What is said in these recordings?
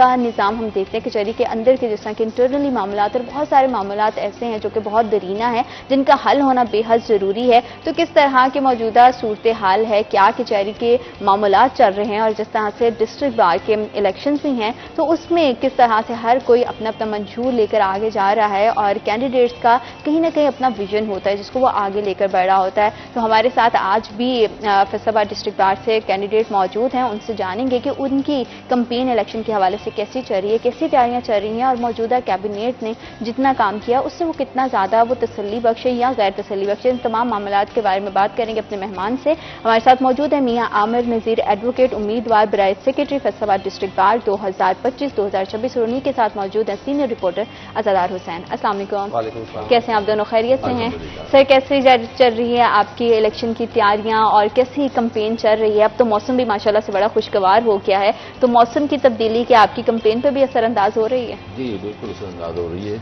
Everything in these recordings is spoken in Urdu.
کا نظام ہم دیکھتے ہیں کچہری کے اندر کے جس طرح کے انٹرنلی معاملات اور بہت سارے معاملات ایسے ہیں جو کہ بہت درینہ ہیں جن کا حل ہونا بے حد ضروری ہے. تو کس طرح کے موجودہ صورتحال ہے, کیا کچہری کے معاملات چل رہے ہیں, اور جس طرح سے ڈسٹرکٹ بار کے الیکشنز بھی ہیں تو اس میں کس طرح سے ہر کوئی اپنا اپنا منشور لے کر آگے جا رہا ہے اور کینڈیڈیٹس کا کہیں نہ کہیں اپنا ویژن ہوتا ہے جس کو وہ آگے لے کر بڑھ رہا ہوتا ہے. تو ہمارے ساتھ آج بھی فیصل آباد ڈسٹرکٹ بار سے کینڈیڈیٹ موجود ہیں, ان سے جانیں گے کہ ان کی کمپین الیکشن کے حوالے سے کیسی چل رہی ہے, کیسی تیاریاں چل رہی ہیں, اور موجودہ کیبنیٹ نے جتنا کام کیا اس سے وہ کتنا زیادہ وہ تسلی بخش ہے یا غیر تسلی بخش ہے. ان تمام معاملات کے بارے میں بات کریں گے اپنے مہمان سے. ہمارے ساتھ موجود ہیں میاں عامر نذیر, ایڈوکیٹ, امیدوار برائے سیکرٹری فیصل آباد ڈسٹرکٹ بار 2025-2026, اور انہی کے ساتھ موجود ہیں سینئر رپورٹر عزادار حسین. السلام علیکم. وعلیکم السلام. کیسے ہیں آپ دونوں, خیریت سے ہیں؟ سر کیسی چل رہی ہے آپ کی الیکشن کی تیاریاں اور کیسی کمپین چل رہی ہے؟ اب تو موسم بھی ماشاءاللہ سے بڑا خوشگوار ہو گیا ہے, تو موسم کی تبدیلی کیا آپ کی کمپین پہ بھی اثر انداز ہو رہی ہے؟ جی بالکل اثر انداز ہو رہی ہے,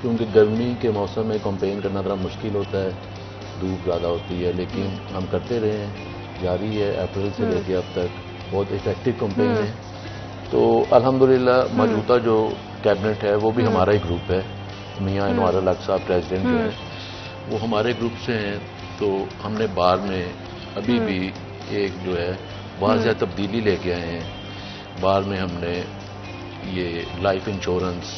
کیونکہ گرمی کے موسم میں کمپین کرنا ذرا مشکل ہوتا ہے, دھوپ زیادہ ہوتی ہے, لیکن ہم کرتے رہے ہیں, جاری ہے اپریل سے لے کے اب تک, بہت افیکٹو کمپین ہے. تو الحمدللہ موجودہ جو کیبنٹ ہے وہ بھی ہمارا ہی گروپ ہے, میاں انوار الحق صاحب پریزیڈنٹ جو ہیں وہ ہمارے گروپ سے ہیں. تو ہم نے بار میں ابھی بھی ایک جو ہے واضح تبدیلی لے کے آئے ہیں. بار میں ہم نے یہ لائف انشورنس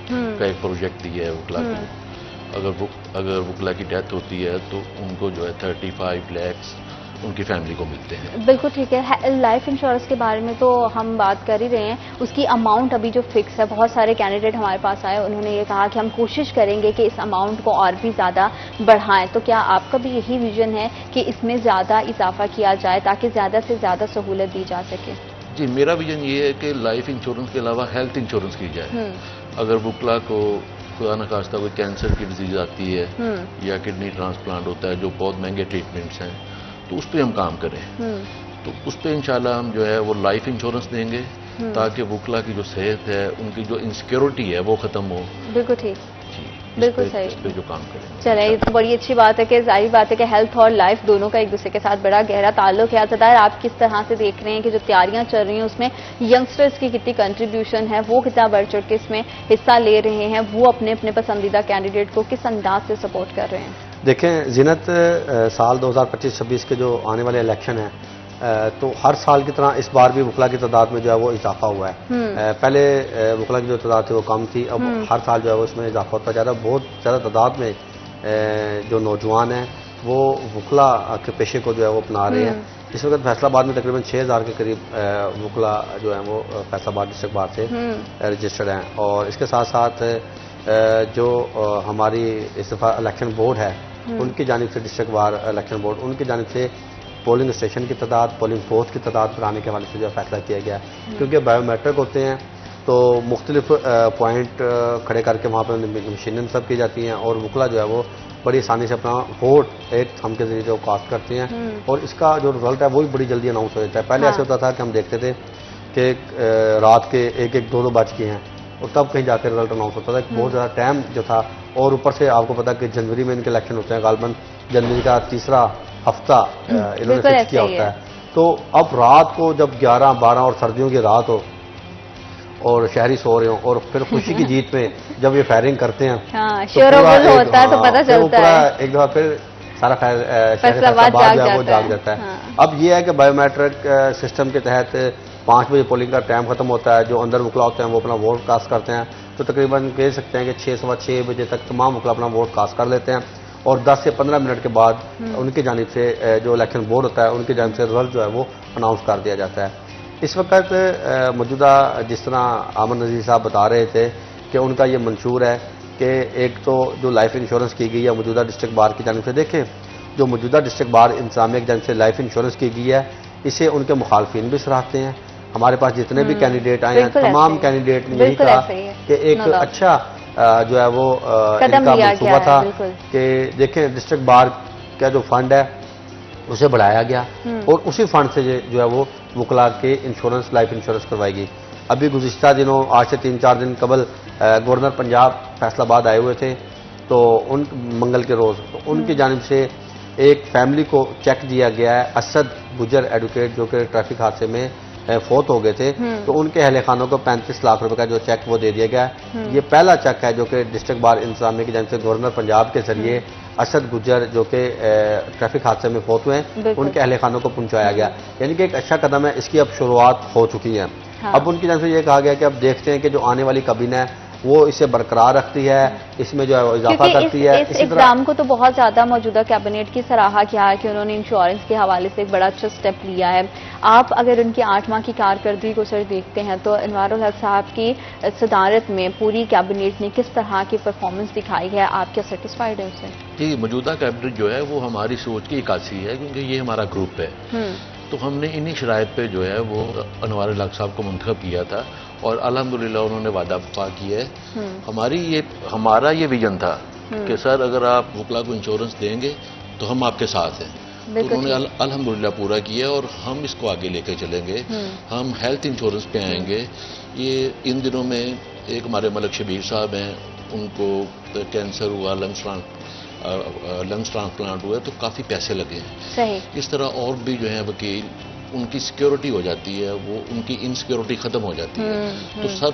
کا ایک پروجیکٹ دیا ہے وکلا کو. اگر وکلا کی ڈیتھ ہوتی ہے تو ان کو جو ہے 35 لاکھ ان کی فیملی کو ملتے ہیں. بالکل ٹھیک ہے. لائف انشورنس کے بارے میں تو ہم بات کر ہی رہے ہیں, اس کی اماؤنٹ ابھی جو فکس ہے, بہت سارے کینڈیڈیٹ ہمارے پاس آئے, انہوں نے یہ کہا کہ ہم کوشش کریں گے کہ اس اماؤنٹ کو اور بھی زیادہ بڑھائیں. تو کیا آپ کا بھی یہی ویژن ہے کہ اس میں زیادہ اضافہ کیا جائے تاکہ زیادہ سے زیادہ سہولت دی جا سکے؟ جی میرا ویژن یہ ہے کہ لائف انشورنس کے علاوہ ہیلتھ انشورنس کی جائے. اگر وکلا کو خدا نخواستہ کوئی کینسر کی ڈیزیز آتی ہے یا کڈنی ٹرانسپلانٹ ہوتا ہے جو بہت مہنگے ٹریٹمنٹس ہیں, تو اس پہ ہم کام کریں. تو اس پہ انشاءاللہ ہم جو ہے وہ لائف انشورنس دیں گے تاکہ وکلا کی جو صحت ہے, ان کی جو انسیکیورٹی ہے وہ ختم ہو. بالکل ٹھیک, جی بالکل صحیح. اس پہ جو کام کریں. چلے, یہ تو بڑی اچھی بات ہے کہ ظاہر بات ہے کہ ہیلتھ اور لائف دونوں کا ایک دوسرے کے ساتھ بڑا گہرا تعلق ہے. عزادار, آپ کس طرح سے دیکھ رہے ہیں کہ جو تیاریاں چل رہی ہیں اس میں ینگسٹرز کی کتنی کنٹریبیوشن ہے, وہ کتنا بڑھ چڑھ کے اس میں حصہ لے رہے ہیں, وہ اپنے اپنے پسندیدہ کینڈیڈیٹ کو کس انداز سے سپورٹ کر رہے ہیں؟ دیکھیں زینت, سال 2025-26 کے جو آنے والے الیکشن ہیں تو ہر سال کی طرح اس بار بھی وکلا کی تعداد میں جو ہے وہ اضافہ ہوا ہے. پہلے وکلا کی جو تعداد تھی وہ کم تھی, اب ہر سال جو ہے وہ اس میں اضافہ ہوتا جا رہا ہے. بہت زیادہ تعداد میں جو نوجوان ہیں وہ وکلا کے پیشے کو جو ہے وہ اپنا رہے ہیں. اس وقت فیصل آباد میں تقریباً 6000 کے قریب وکلا جو ہیں وہ فیصل آباد ڈسٹرکٹ بار سے رجسٹرڈ ہیں. اور اس کے ساتھ ساتھ جو ہماری اس دفعہ الیکشن بورڈ ہے ان کی جانب سے, ڈسٹرکٹ بار الیکشن بورڈ, ان کی جانب سے پولنگ اسٹیشن کی تعداد, پولنگ بوتھ کی تعداد بڑھانے کے حوالے سے جو فیصلہ کیا گیا ہے. کیونکہ بایو میٹرک ہوتے ہیں تو مختلف پوائنٹ کھڑے کر کے وہاں پہ مشینیں سب کی جاتی ہیں, اور وکلا جو ہے وہ بڑی آسانی سے اپنا ووٹ ایک تھم کے ذریعے جو کاسٹ کرتے ہیں, اور اس کا جو رزلٹ ہے وہ بھی بڑی جلدی اناؤنس ہو جاتا ہے. پہلے ایسے ہوتا تھا کہ ہم دیکھتے تھے کہ رات کے 1-2 بج کے ہیں اور تب کہیں جا کے رزلٹ اناؤنس ہوتا تھا. بہت زیادہ ٹائم جو تھا, اور اوپر سے آپ کو پتا کہ جنوری میں ان کے الیکشن ہوتے ہیں, غالباً جنوری کا تیسرا ہفتہ انہوں نے فکس کیا ہوتا ہے. تو اب رات کو جب 11-12 اور سردیوں کی رات ہو اور شہری سو رہے ہوں, اور پھر خوشی کی جیت میں جب یہ فائرنگ کرتے ہیں ہوتا ہے تو پتہ چلتا ہے ایک دفعہ پھر سارا فیصل آباد جو ہے وہ جاگ جاتا ہے. اب یہ ہے کہ بایو میٹرک سسٹم کے تحت 5 بجے پولنگ کا ٹائم ختم ہوتا ہے. جو اندر وکلا ہوتے ہیں وہ اپنا ووٹ کاسٹ کرتے ہیں, تو تقریباً کہہ سکتے ہیں کہ 6-6:15 بجے تک تمام وکلا اپنا ووٹ کاسٹ کر لیتے ہیں, اور 10 سے 15 منٹ کے بعد ان کی جانب سے جو الیکشن بورڈ ہوتا ہے ان کی جانب سے رزلٹ جو ہے وہ اناؤنس کر دیا جاتا ہے. اس وقت موجودہ جس طرح عامر نذیر صاحب بتا رہے تھے کہ ان کا یہ منشور ہے کہ ایک تو جو لائف انشورنس کی گئی ہے موجودہ ڈسٹرکٹ بار کی جانب سے, دیکھیں جو موجودہ ڈسٹرکٹ بار انتظامیہ کی جانب سے لائف انشورنس کی گئی ہے اسے ان کے مخالفین بھی سراہتے ہیں. ہمارے پاس جتنے بھی کینڈیڈیٹ آئے ہیں تمام کینڈیڈیٹ نے یہی کہا کہ ایک اچھا جو ہے وہ ان کا منصوبہ تھا کہ دیکھیں ڈسٹرکٹ بار کا جو فنڈ ہے اسے بڑھایا گیا, اور اسی فنڈ سے جو ہے وہ وکلا کے انشورنس, لائف انشورنس کروائی گئی. ابھی گزشتہ دنوں, آج سے 3-4 دن قبل گورنر پنجاب فیصل آباد آئے ہوئے تھے, تو ان منگل کے روز تو ان کی جانب سے ایک فیملی کو چیک دیا گیا ہے. اسد گجر ایڈوکیٹ جو کہ ٹریفک حادثے میں فوت ہو گئے تھے تو ان کے اہل خانوں کو 35 لاکھ روپے کا جو چیک وہ دے دیا گیا. یہ پہلا چیک ہے جو کہ ڈسٹرکٹ بار انتظامیہ کی جانب سے گورنر پنجاب کے ذریعے اسد گجر جو کہ ٹریفک حادثے میں فوت ہوئے ہیں ان کے اہل خانوں کو پہنچایا گیا. یعنی کہ ایک اچھا قدم ہے, اس کی اب شروعات ہو چکی ہے. اب ان کی جانب سے یہ کہا گیا کہ اب دیکھتے ہیں کہ جو آنے والی کابینہ ہے وہ اسے برقرار رکھتی ہے, اس میں جو ہے اضافہ کرتی ہے. اس اقدام کو تو بہت زیادہ موجودہ کیبنٹ کی سراہا کیا ہے کہ انہوں نے انشورنس کے حوالے سے ایک بڑا اچھا سٹیپ لیا ہے. آپ اگر ان کی 8 ماہ کی کارکردگی کو سر دیکھتے ہیں تو انوار الحق صاحب کی صدارت میں پوری کیبنٹ نے کس طرح کی پرفارمنس دکھائی ہے, آپ کیا سیٹسفائیڈ ہیں اس سے؟ جی, موجودہ کیبنٹ جو ہے وہ ہماری سوچ کی عکاسی ہے, کیونکہ یہ ہمارا گروپ ہے. تو ہم نے انہی شرائط پہ جو ہے وہ انوار الحق صاحب کو منتخب کیا تھا اور الحمدللہ انہوں نے وعدہ وفا کیا ہے. ہمارا یہ ویژن تھا کہ سر اگر آپ وکلا کو انشورنس دیں گے تو ہم آپ کے ساتھ ہیں. تو انہوں نے الحمدللہ پورا کیا اور ہم اس کو آگے لے کے چلیں گے. ہم ہیلتھ انشورنس پہ آئیں گے. یہ ان دنوں میں ایک ہمارے ملک شبیر صاحب ہیں, ان کو کینسر ہوا, لنگس ٹرانسپلانٹ ہوا, تو کافی پیسے لگے ہیں. اس طرح اور بھی جو ہیں وکیل, ان کی سیکیورٹی ہو جاتی ہے, وہ ان کی انسیکیورٹی ختم ہو جاتی ہے. تو سب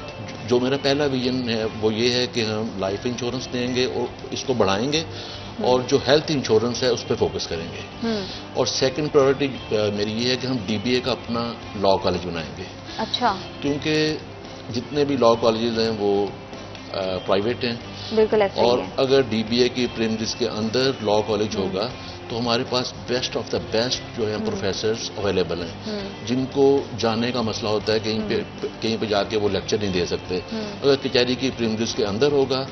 جو میرا پہلا ویژن ہے وہ یہ ہے کہ ہم لائف انشورنس دیں گے اور اس کو بڑھائیں گے, اور جو ہیلتھ انشورنس ہے اس پہ فوکس کریں گے. اور سیکنڈ پرائرٹی میری یہ ہے کہ ہم ڈی بی اے کا اپنا لاء کالج بنائیں گے. اچھا. کیونکہ جتنے بھی لاء کالجز ہیں وہ پرائیویٹ ہیں. بالکل ایسا ہی ہے. اور اگر ڈی بی اے کی پریمسز کے اندر لاء کالج ہوگا تو ہمارے پاس بیسٹ آف دا بیسٹ جو ہیں پروفیسرز اویلیبل ہیں, جن کو جانے کا مسئلہ ہوتا ہے کہیں پہ جا کے وہ لیکچر نہیں دے سکتے. اگر کچہری کی پریمسز کے اندر ہوگا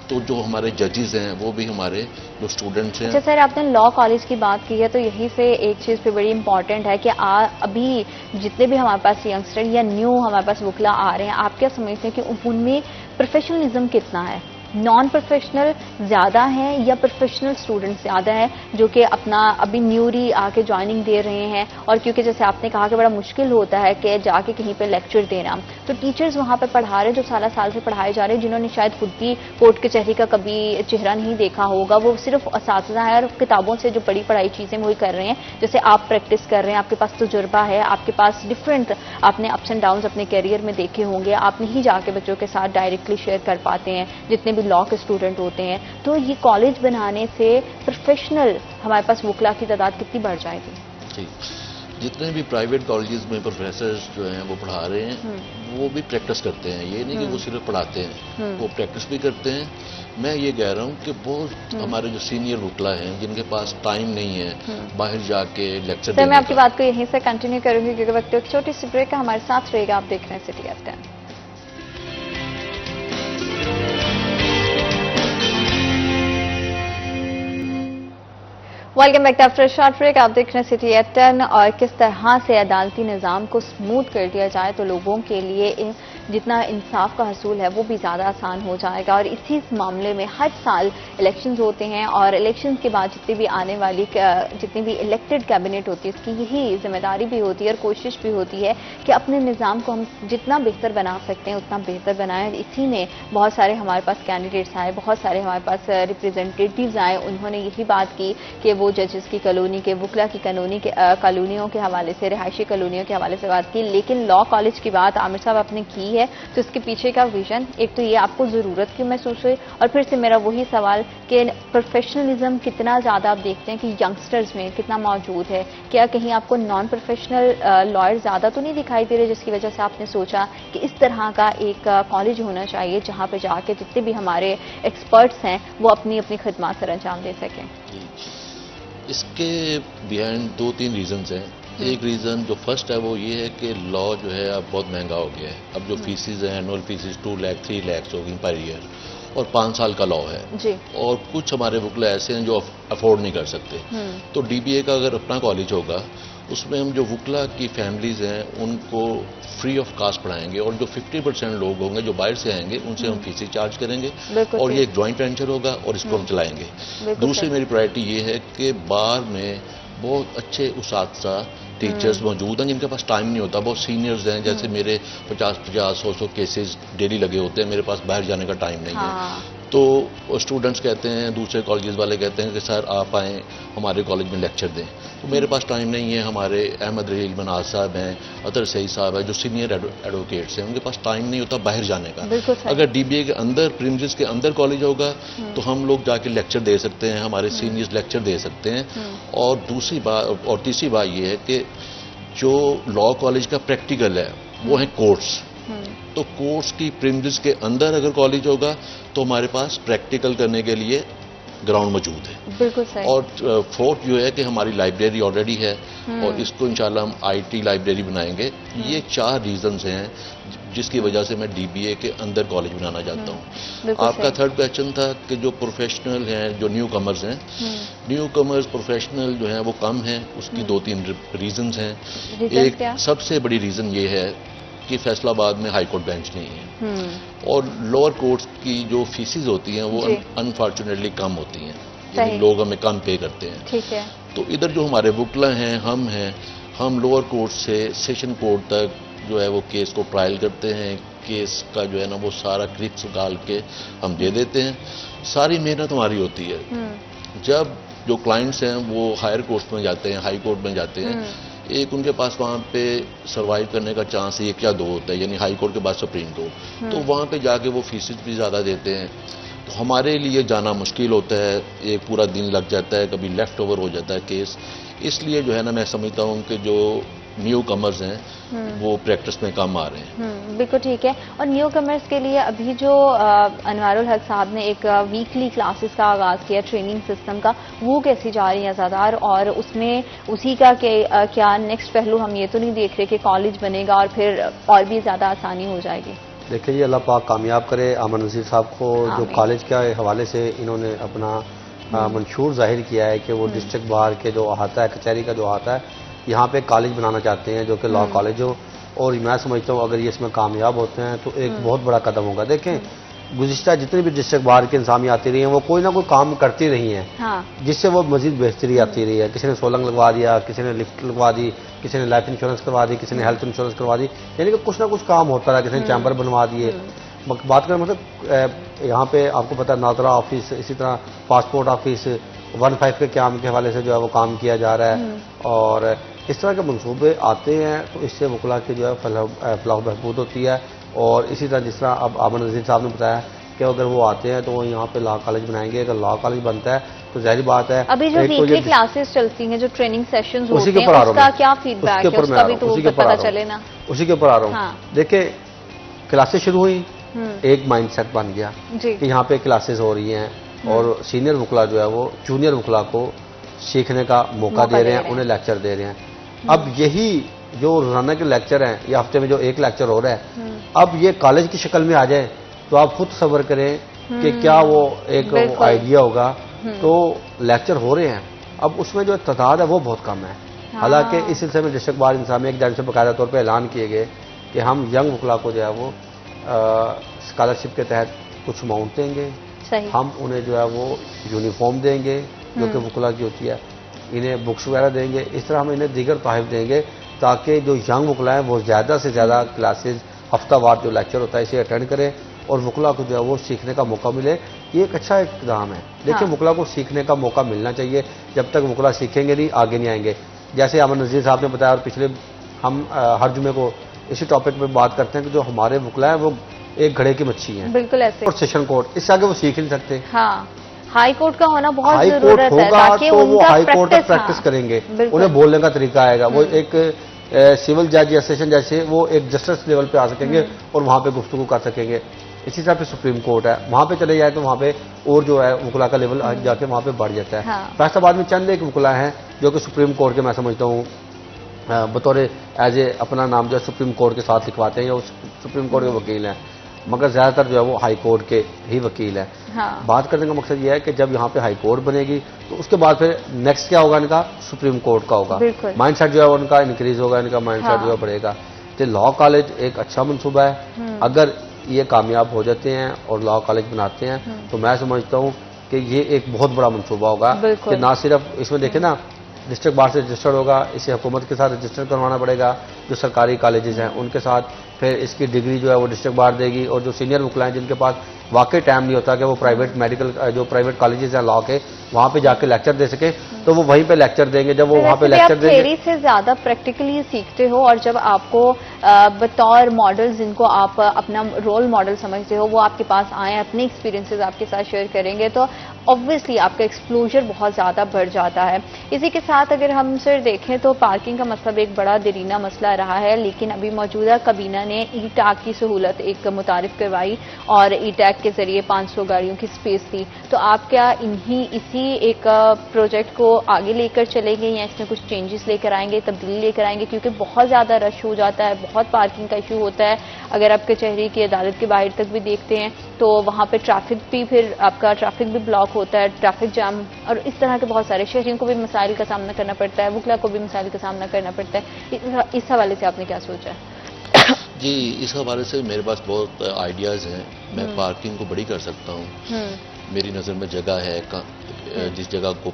تو جو ہمارے ججز ہیں وہ بھی ہمارے جو اسٹوڈنٹس ہیں. اچھا سر, آپ نے لاء کالج کی بات کی ہے تو یہی سے ایک چیز پہ بڑی امپورٹنٹ ہے کہ ابھی جتنے بھی ہمارے پاس ینگسٹر یا نیو ہمارے پاس وکلا آ رہے ہیں, آپ کیا سمجھتے ہیں کہ ان میں پروفیشنلزم کتنا ہے؟ نان پروفیشنل زیادہ ہیں یا پروفیشنل اسٹوڈنٹ زیادہ ہیں جو کہ اپنا ابھی نیوری آ کے جوائننگ دے رہے ہیں؟ اور کیونکہ جیسے آپ نے کہا کہ بڑا مشکل ہوتا ہے کہ جا کے کہیں پہ لیکچر دینا, تو ٹیچرز وہاں پہ پڑھا رہے ہیں جو سال سے پڑھائے جا رہے ہیں, جنہوں نے شاید خود بھی کورٹ کچہری کا کبھی چہرہ نہیں دیکھا ہوگا, وہ صرف اساتذہ ہیں اور کتابوں سے جو پڑھی پڑھائی چیزیں وہی کر رہے ہیں. جیسے آپ پریکٹس کر رہے ہیں, آپ کے پاس تجربہ ہے, آپ کے پاس ڈفرینٹ آپ نے اپس اینڈ ڈاؤنز اپنے کیریئر میں دیکھے ہوں گے, آپ نہیں جا کے بچوں کے ساتھ ڈائریکٹلی شیئر کر پاتے ہیں جتنے بھی لاء کے اسٹوڈنٹ ہوتے ہیں. تو یہ کالج بنانے سے پروفیشنل ہمارے پاس وکلا کی تعداد کتنی بڑھ جائے گی؟ جی, جتنے بھی پرائیویٹ کالجز میں پروفیسرز جو ہیں وہ پڑھا رہے ہیں وہ بھی پریکٹس کرتے ہیں. یہ نہیں کہ وہ صرف پڑھاتے ہیں, وہ پریکٹس بھی کرتے ہیں. میں یہ کہہ رہا ہوں کہ بہت ہمارے جو سینئر وکلا ہیں جن کے پاس ٹائم نہیں ہے باہر جا کے لیکچر دینے کا. میں آپ کی بات کو یہیں سے کنٹینیو کروں گی کیونکہ وقت ایک چھوٹی سی بریک ہے, ہمارے ساتھ رہے گا. آپ دیکھ رہے ہیں city F 10. Welcome back after short break. آپ دیکھ رہے ہیں سٹی ایف 10. اور کس طرح سے عدالتی نظام کو سموتھ کر دیا جائے تو لوگوں کے لیے جتنا انصاف کا حصول ہے وہ بھی زیادہ آسان ہو جائے گا. اور اسی معاملے میں ہر سال الیکشنز ہوتے ہیں اور الیکشنز کے بعد جتنی بھی آنے والی جتنی بھی الیکٹڈ کیبنٹ ہوتی ہے اس کی یہی ذمہ داری بھی ہوتی ہے اور کوشش بھی ہوتی ہے کہ اپنے نظام کو ہم جتنا بہتر بنا سکتے ہیں اتنا بہتر بنائیں. اسی میں بہت سارے ہمارے پاس کینڈیڈیٹس آئے, بہت سارے ہمارے پاس ریپرزینٹیٹیوز آئے, انہوں نے یہی بات کی کہ وہ ججز کی کالونی کے, وکلا کی کالونیوں کے حوالے سے, رہائشی کالونیوں کے حوالے سے بات کی. لیکن لاء کالج کی بات عامر صاحب آپ نے کی ہے تو اس کے پیچھے کا ویژن, ایک تو یہ آپ کو ضرورت کیوں محسوس ہوئی, اور پھر سے میرا وہی سوال کہ پروفیشنلزم کتنا زیادہ آپ دیکھتے ہیں کہ ینگسٹرز میں کتنا موجود ہے. کیا کہیں آپ کو نان پروفیشنل لائر زیادہ تو نہیں دکھائی دے رہے جس کی وجہ سے آپ نے سوچا کہ اس طرح کا ایک کالج ہونا چاہیے جہاں پہ جا کے جتنے بھی ہمارے ایکسپرٹس ہیں وہ اپنی خدمات سر انجام دے سکیں؟ اس کے بیہائنڈ 2-3 ریزنز ہیں. ایک ریزن جو فرسٹ ہے وہ یہ ہے کہ لاء جو ہے اب بہت مہنگا ہو گیا ہے. اب جو فیسز ہیں, اینول فیسز 2 لاکھ 3 لاکھ ہوگی پر ایئر, اور 5 سال کا لاء ہے جی. اور کچھ ہمارے وکلا ایسے ہیں جو افورڈ نہیں کر سکتے. تو ڈی بی اے کا اگر اپنا کالج ہوگا اس میں ہم جو وکلا کی فیملیز ہیں ان کو فری آف کاسٹ پڑھائیں گے, اور جو 50% لوگ ہوں گے جو باہر سے آئیں گے ان سے ہم فیسیں چارج کریں گے, اور یہ ایک جوائنٹ وینچر ہوگا اور اس کو ہم چلائیں گے. دوسری میری پرائرٹی یہ ہے کہ بار میں بہت اچھے اساتذہ ٹیچرز موجود ہیں جن کے پاس ٹائم نہیں ہوتا. بہت سینئرز ہیں, جیسے میرے 50-100 کیسز ڈیلی لگے ہوتے ہیں, میرے پاس باہر جانے کا ٹائم نہیں ہے. تو اسٹوڈنٹس کہتے ہیں, دوسرے کالجز والے کہتے ہیں کہ سر آپ آئیں ہمارے کالج میں لیکچر دیں, تو میرے پاس ٹائم نہیں ہے. ہمارے احمد رحیل مناز صاحب ہیں, اطہر سعید صاحب ہیں جو سینئر ایڈوکیٹس ہیں, ان کے پاس ٹائم نہیں ہوتا باہر جانے کا. اگر ڈی بی اے کے اندر پریمزز کے اندر کالج ہوگا تو ہم لوگ جا کے لیکچر دے سکتے ہیں, ہمارے سینئرز لیکچر دے سکتے ہیں. اور دوسری بات اور تیسری بات یہ ہے کہ جو لاء کالج کا پریکٹیکل ہے وہ ہیں کورٹس. تو کورس کی پریمزز کے اندر اگر کالج ہوگا تو ہمارے پاس پریکٹیکل کرنے کے لیے گراؤنڈ موجود ہے. بالکل صحیح. اور فورتھ جو ہے کہ ہماری لائبریری آلریڈی ہے اور اس کو انشاءاللہ ہم آئی ٹی لائبریری بنائیں گے. یہ 4 ریزنز ہیں جس کی وجہ سے میں ڈی بی اے کے اندر کالج بنانا چاہتا ہوں. آپ کا تھرڈ کویشچن تھا کہ جو پروفیشنل ہیں, جو نیو کمرز ہیں, نیو کمرز پروفیشنل جو ہیں وہ کم ہیں. اس کی 2-3 ریزنز ہیں. ایک سب سے بڑی ریزن یہ ہے کہ فیصل آباد میں ہائی کورٹ بینچ نہیں ہے اور لوور کورٹس کی جو فیسز ہوتی ہیں وہ انفارچونیٹلی کم ہوتی ہیں, یعنی لوگ ہمیں کم پے کرتے ہیں. ٹھیک ہے. تو ادھر جو ہمارے وکلا ہیں, ہم لوور کورٹ سے سیشن کورٹ تک جو ہے وہ کیس کو ٹرائل کرتے ہیں. کیس کا جو ہے نا وہ سارا کلپس نکال کے ہم دے دیتے ہیں. ساری محنت ہماری ہوتی ہے. جب جو کلائنٹس ہیں وہ ہائر کورٹس میں جاتے ہیں, ہائی کورٹ میں جاتے ہیں, ایک ان کے پاس وہاں پہ سروائیو کرنے کا چانس 1 یا 2 ہوتا ہے, یعنی ہائی کورٹ کے بعد سپریم کورٹ. تو وہاں پہ جا کے وہ فیسز بھی زیادہ دیتے ہیں. تو ہمارے لیے جانا مشکل ہوتا ہے, ایک پورا دن لگ جاتا ہے, کبھی لیفٹ اوور ہو جاتا ہے کیس. اس لیے جو ہے نا میں سمجھتا ہوں کہ جو نیو کمرز ہیں وہ پریکٹس میں کم آ رہے ہیں. بالکل ٹھیک ہے. اور نیو کمرز کے لیے ابھی جو انوار الحق صاحب نے ایک ویکلی کلاسز کا آغاز کیا ٹریننگ سسٹم کا, وہ کیسی جا رہی ہے زیادہ, اور اس میں اسی کا کیا نیکسٹ پہلو ہم یہ تو نہیں دیکھ رہے کہ کالج بنے گا اور پھر اور بھی زیادہ آسانی ہو جائے گی؟ دیکھیں جی, اللہ پاک کامیاب کرے امن نذیر صاحب کو, جو کالج کے حوالے سے انہوں نے اپنا منشور ظاہر کیا ہے کہ وہ ڈسٹرکٹ باہر کے جو احاطہ ہے, کچہری کا جو احاطہ ہے, یہاں پہ کالج بنانا چاہتے ہیں جو کہ لاء کالج ہو. اور میں سمجھتا ہوں اگر یہ اس میں کامیاب ہوتے ہیں تو ایک بہت بڑا قدم ہوگا. دیکھیں گزشتہ جتنے بھی ڈسٹرکٹ باہر کی انتظامیہ آتی رہی ہیں وہ کوئی نہ کوئی کام کرتی رہی ہیں جس سے وہ مزید بہتری آتی رہی ہے. کسی نے سولنگ لگوا دیا, کسی نے لفٹ لگوا دی, کسی نے لائف انشورنس کروا دی, کسی نے ہیلتھ انشورنس کروا دی, یعنی کہ کچھ نہ کچھ کام ہوتا رہا. کسی نے چیمبر بنوا دیے. بات کریں مطلب یہاں پہ آپ کو پتہ ہے ناظرہ آفس, اسی طرح پاسپورٹ آفس 15 کے قیام کے حوالے سے جو ہے وہ کام کیا جا رہا ہے. اور اس طرح کے منصوبے آتے ہیں تو اس سے وکلا کی جو ہے فلاح و بہبود ہوتی ہے. اور اسی طرح جس طرح اب امن نذیر صاحب نے بتایا کہ اگر وہ آتے ہیں تو وہ یہاں پہ لاء کالج بنائیں گے. اگر لاء کالج بنتا ہے تو ظاہری بات ہے ابھی جو ویکلی کلاسز چلتی ہیں, جو ٹریننگ سیشنز ہوتے ہیں, اس کا کیا فیڈ بیک ہے, اس کا بھی تو پتہ چلے نا. اسی کے اوپر آ رہا ہوں. دیکھیں کلاسز شروع ہوئی, ایک مائنڈ سیٹ بن گیا کہ یہاں پہ کلاسز ہو رہی ہیں اور سینئر وکلا جو ہے وہ جونیئر وکلا کو سیکھنے کا موقع دے رہے ہیں, انہیں لیکچر دے رہے ہیں. اب یہی جو روزانہ کے لیکچر ہیں, یہ ہفتے میں جو ایک لیکچر ہو رہا ہے, اب یہ کالج کی شکل میں آ جائے تو آپ خود تصور کریں کہ کیا وہ ایک آئیڈیا ہوگا. تو لیکچر ہو رہے ہیں, اب اس میں جو تعداد ہے وہ بہت کم ہے. حالانکہ اس سلسلے میں ڈسٹرکٹ بار انتظامیہ ایک جانب سے باقاعدہ طور پہ اعلان کیے گئے کہ ہم ینگ وکلا کو جو ہے وہ اسکالرشپ کے تحت کچھ اماؤنٹ دیں گے, ہم انہیں جو ہے وہ یونیفارم دیں گے جو کہ وکلا کی ہوتی ہے, انہیں بکس وغیرہ دیں گے. اس طرح ہم انہیں دیگر تحائف دیں گے تاکہ جو ینگ وکلا ہیں وہ زیادہ سے زیادہ کلاسز ہفتہ وار جو لیکچر ہوتا ہے اسے اٹینڈ کریں اور وکلا کو جو ہے وہ سیکھنے کا موقع ملے. یہ ایک اچھا اقدام ہے. دیکھیں وکلا کو سیکھنے کا موقع ملنا چاہیے. جب تک وکلا سیکھیں گے نہیں آگے نہیں آئیں گے. جیسے امن نذیر صاحب نے بتایا, اور پچھلے ہم ہر جمعے کو اسی ٹاپک پہ بات کرتے ہیں کہ جو ہمارے وکلا ہیں وہ ایک گھڑے کی مچھی ہیں. بالکل ایسے. اور سیشن کورٹ اس سے آگے وہ سیکھ نہیں سکتے. ہائی کورٹ کا ہونا بہت ہائی کورٹ ہوگا تو وہ ہائی کورٹ تک پریکٹس کریں گے, انہیں بولنے کا طریقہ آئے گا. وہ ایک سول جج یا سیشن جج سے وہ ایک جسٹس لیول پہ آ سکیں گے اور وہاں پہ گفتگو کر سکیں گے. اسی طرح پہ سپریم کورٹ ہے, وہاں پہ چلے جائے تو وہاں پہ اور جو ہے وکلا کا لیول جا کے وہاں پہ بڑھ جاتا ہے. فیصل آباد میں چند ایک وکلا ہیں جو کہ سپریم کورٹ کے میں سمجھتا ہوں بطور ایز اے اپنا نام جو ہے سپریم کورٹ کے ساتھ لکھواتے ہیں یا سپریم کورٹ کے وکیل ہیں, مگر زیادہ تر جو ہے وہ ہائی کورٹ کے ہی وکیل ہیں. بات کرنے کا مقصد یہ ہے کہ جب یہاں پہ ہائی کورٹ بنے گی تو اس کے بعد پھر نیکسٹ کیا ہوگا ان کا, سپریم کورٹ کا ہوگا. مائنڈ سیٹ جو ہے ان کا انکریز ہوگا, ان کا مائنڈ سیٹ جو ہے بڑھے گا. تو لاء کالج ایک اچھا منصوبہ ہے. اگر یہ کامیاب ہو جاتے ہیں اور لاء کالج بناتے ہیں تو میں سمجھتا ہوں کہ یہ ایک بہت بڑا منصوبہ ہوگا کہ نہ صرف اس میں دیکھیں نا ڈسٹرکٹ بار سے رجسٹرڈ ہوگا, اسے حکومت کے ساتھ رجسٹر کروانا پڑے گا, جو سرکاری کالجز ہیں ان کے ساتھ پھر اس کی ڈگری جو ہے وہ ڈسٹرکٹ بار دے گی، اور جو سینئر وکلا ہیں جن کے پاس واقعی ٹائم نہیں ہوتا کہ وہ پرائیویٹ میڈیکل جو پرائیویٹ کالجز ہیں لا کے وہاں پہ جا کے لیکچر دے سکیں، تو وہ وہیں پہ لیکچر دیں گے. جب وہ وہاں پہ لیکچر دیں گے، تھیوری سے زیادہ پریکٹیکلی سیکھتے ہو، اور جب آپ کو بطور ماڈل جن کو آپ اپنا رول ماڈل سمجھتے ہو وہ آپ کے پاس آئیں، اپنے ایکسپیرینسز آپ کے ساتھ شیئر کریں گے، تو obviously آپ کا ایکسپلوژر بہت زیادہ بڑھ جاتا ہے. اسی کے ساتھ اگر ہم سر دیکھیں تو پارکنگ کا مسئلہ ایک بڑا دیرینہ مسئلہ رہا ہے، لیکن ابھی موجودہ کابینہ نے ای ٹیگ کی سہولت ایک متعارف کروائی اور ای ٹیگ کے ذریعے 500 گاڑیوں کی سپیس دی. تو آپ کیا اسی ایک پروجیکٹ کو آگے لے کر چلیں گے یا اس میں کچھ چینجز لے کر آئیں گے، تبدیلی لے کر آئیں گے؟ کیونکہ بہت زیادہ رش ہو جاتا ہے، بہت پارکنگ کا ایشو ہوتا ہے. اگر آپ کچہری کی عدالت کے باہر تک بھی دیکھتے ہیں تو وہاں پہ ٹریفک بھی، پھر آپ کا ٹریفک بھی بلاک ہوتا ہے، ٹریفک جام، اور اس طرح کے بہت سارے شہریوں کو بھی مسائل کا سامنا کرنا پڑتا ہے، وکلا کو بھی مسائل کا سامنا کرنا پڑتا ہے. اس حوالے سے آپ نے کیا سوچا ہے؟ جی، اس حوالے سے میرے پاس بہت آئیڈیاز ہیں. میں پارکنگ کو بڑی کر سکتا ہوں. میری نظر میں جگہ ہے، جس جگہ کو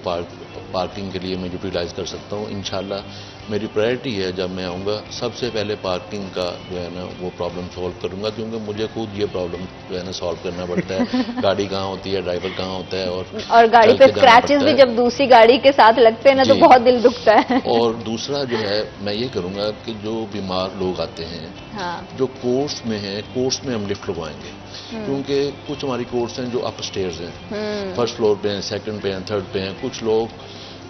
پارکنگ کے لیے میں یوٹیلائز کر سکتا ہوں. انشاءاللہ میری پرائرٹی ہے جب میں آؤں گا سب سے پہلے پارکنگ کا جو ہے نا وہ پرابلم سولو کروں گا، کیونکہ مجھے خود یہ پرابلم جو ہے نا سالو کرنا پڑتا ہے. گاڑی کہاں ہوتی ہے، ڈرائیور کہاں ہوتا ہے، اور گاڑی پہ اسکریچز بھی جب دوسری گاڑی کے ساتھ لگتے ہیں نا تو بہت دل دکھتا ہے. اور دوسرا جو ہے میں یہ کروں گا کہ جو بیمار لوگ آتے ہیں جو کورس میں ہیں، کورس میں ہم لفٹ لگوائیں گے، کیونکہ کچھ ہماری کورس ہیں جو اپ اسٹیئرز ہیں، فرسٹ فلور پہ ہیں، سیکنڈ پہ ہیں، تھرڈ پہ ہیں. کچھ لوگ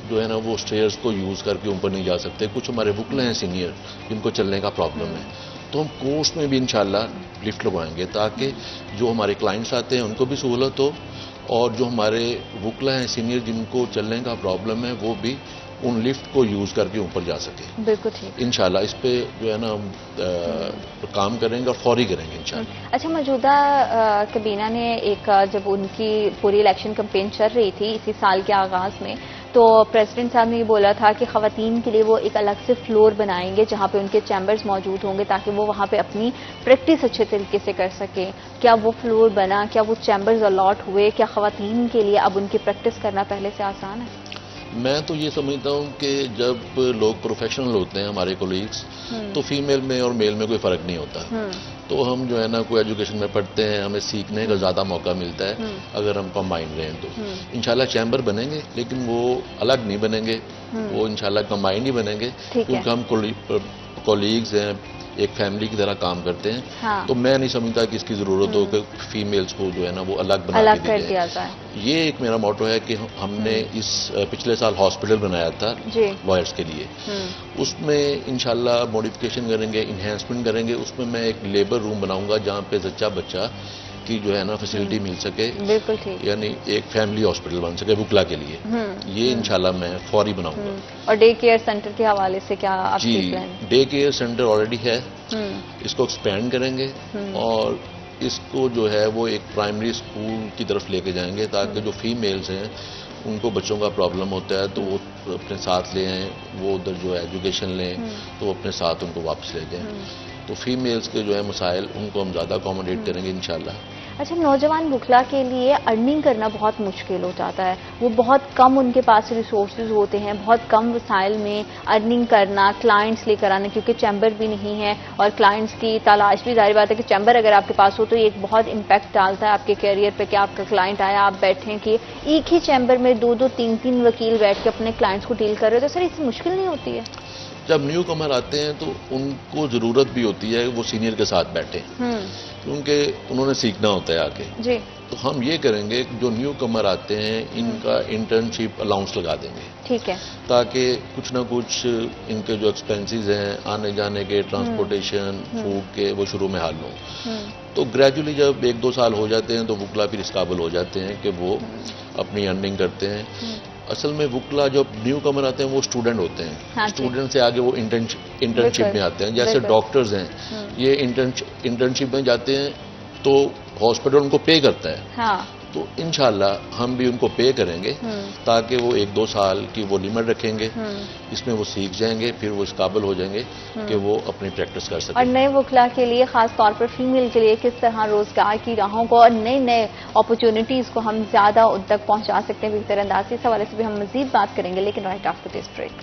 جو ہے نا وہ اسٹیئرز کو یوز کر کے اوپر نہیں جا سکتے. کچھ ہمارے وکلا ہیں سینئر جن کو چلنے کا پرابلم ہے، تو ہم کورس میں بھی انشاءاللہ لفٹ لگوائیں گے تاکہ جو ہمارے کلائنٹس آتے ہیں ان کو بھی سہولت ہو، اور جو ہمارے وکلا ہیں سینئر جن کو چلنے کا پرابلم ہے وہ بھی ان لفٹ کو یوز کر کے اوپر جا سکے. بالکل ٹھیک. انشاءاللہ اس پہ جو ہے نا ہم کام کریں گے اور فوری کریں گے انشاءاللہ. اچھا، موجودہ کابینہ نے ایک جب ان کی پوری الیکشن کمپین چل رہی تھی اسی سال کے آغاز میں، تو پریزیڈنٹ صاحب نے یہ بولا تھا کہ خواتین کے لیے وہ ایک الگ سے فلور بنائیں گے جہاں پہ ان کے چیمبرز موجود ہوں گے تاکہ وہ وہاں پہ اپنی پریکٹس اچھے طریقے سے کر سکیں. کیا وہ فلور بنا؟ کیا وہ چیمبرز الاٹ ہوئے؟ کیا خواتین کے لیے اب ان کی پریکٹس کرنا پہلے سے آسان ہے؟ میں تو یہ سمجھتا ہوں کہ جب لوگ پروفیشنل ہوتے ہیں ہمارے کولیگس تو فیمیل میں اور میل میں کوئی فرق نہیں ہوتا. تو ہم جو ہے نا کوئی ایجوکیشن میں پڑھتے ہیں، ہمیں سیکھنے کا زیادہ موقع ملتا ہے اگر ہم کمبائن رہیں تو. انشاءاللہ چیمبر بنیں گے لیکن وہ الگ نہیں بنیں گے، وہ انشاءاللہ کمبائن ہی بنیں گے، کیونکہ ہم کولیگز ہیں، ایک فیملی کی طرح کام کرتے ہیں. تو میں نہیں سمجھتا کہ اس کی ضرورت ہو کہ فیمیلز کو جو ہے نا وہ الگ بنا کے دیا جائے. یہ ایک میرا موٹو ہے کہ ہم نے اس پچھلے سال ہاسپٹل بنایا تھا لائرز کے لیے، اس میں انشاءاللہ موڈیفکیشن کریں گے، انہینسمنٹ کریں گے. اس میں میں ایک لیبر روم بناؤں گا جہاں پہ زچہ بچہ کی جو ہے نا فیسلٹی مل سکے، یعنی ایک فیملی ہاسپٹل بن سکے وکلا کے لیے. یہ انشاءاللہ میں فوری بناؤں گا. اور ڈے کیئر سینٹر کے حوالے سے کیا آپ کی plan? Day care centre already ہے، اس کو ایکسپینڈ کریں گے اور اس کو جو ہے وہ ایک پرائمری اسکول کی طرف لے کے جائیں گے تاکہ جو فیمیلز ہیں ان کو بچوں کا پرابلم ہوتا ہے تو وہ اپنے ساتھ لے آئیں، وہ ادھر جو ہے ایجوکیشن لیں تو اپنے ساتھ ان کو واپس لے جائیں. تو فیمیلز کے جو ہے مسائل ان کو ہم زیادہ اکوموڈیٹ کریں گے انشاءاللہ. اچھا، نوجوان وکلا کے لیے ارننگ کرنا بہت مشکل ہو جاتا ہے، وہ بہت کم ان کے پاس ریسورسز ہوتے ہیں، بہت کم وسائل میں ارننگ کرنا، کلائنٹس لے کر آنا، کیونکہ چیمبر بھی نہیں ہے اور کلائنٹس کی تلاش بھی. ظاہر بات ہے کہ چیمبر اگر آپ کے پاس ہو تو یہ ایک بہت امپیکٹ ڈالتا ہے آپ کے کیریئر پہ کہ آپ کا کلائنٹ آیا، آپ بیٹھیں کہ ایک ہی چیمبر میں 2-2 3-3 وکیل بیٹھ کے اپنے کلائنٹس کو ڈیل کر رہے ہو، تو سر اس سے مشکل نہیں ہوتی ہے؟ جب نیو کمر آتے ہیں تو ان کو ضرورت بھی ہوتی ہے وہ سینئر کے ساتھ بیٹھیں، کیونکہ انہوں نے سیکھنا ہوتا ہے آگے. تو ہم یہ کریں گے کہ جو نیو کمر آتے ہیں ان کا انٹرنشپ الاؤنس لگا دیں گے. ٹھیک ہے. تاکہ کچھ نہ کچھ ان کے جو ایکسپینسز ہیں آنے جانے کے، ٹرانسپورٹیشن، فوڈ کے، وہ شروع میں حل ہوں. تو گریجولی جب 1-2 سال ہو جاتے ہیں تو وکلا پھر اس قابل ہو جاتے ہیں کہ وہ اپنی ارننگ کرتے ہیں. اصل میں وکلا جو نیو کمر آتے ہیں وہ اسٹوڈنٹ ہوتے ہیں، اسٹوڈنٹ سے آگے وہ انٹرنشپ میں آتے ہیں. جیسے ڈاکٹرز ہیں یہ انٹرنشپ میں جاتے ہیں تو ہاسپٹل ان کو پے کرتا ہے. تو انشاءاللہ ہم بھی ان کو پے کریں گے تاکہ وہ 1-2 سال کی وہ لمٹ رکھیں گے، اس میں وہ سیکھ جائیں گے، پھر وہ اس قابل ہو جائیں گے کہ وہ اپنی پریکٹس کر سکیں. اور نئے وکلا کے لیے خاص طور پر فیمیل کے لیے کس طرح روزگار کی راہوں کو اور نئے اپرچونٹیز کو ہم زیادہ ان تک پہنچا سکتے ہیں بہتر انداز سے، اس حوالے سے بھی ہم مزید بات کریں گے، لیکن رائٹ آفٹر دس بریک.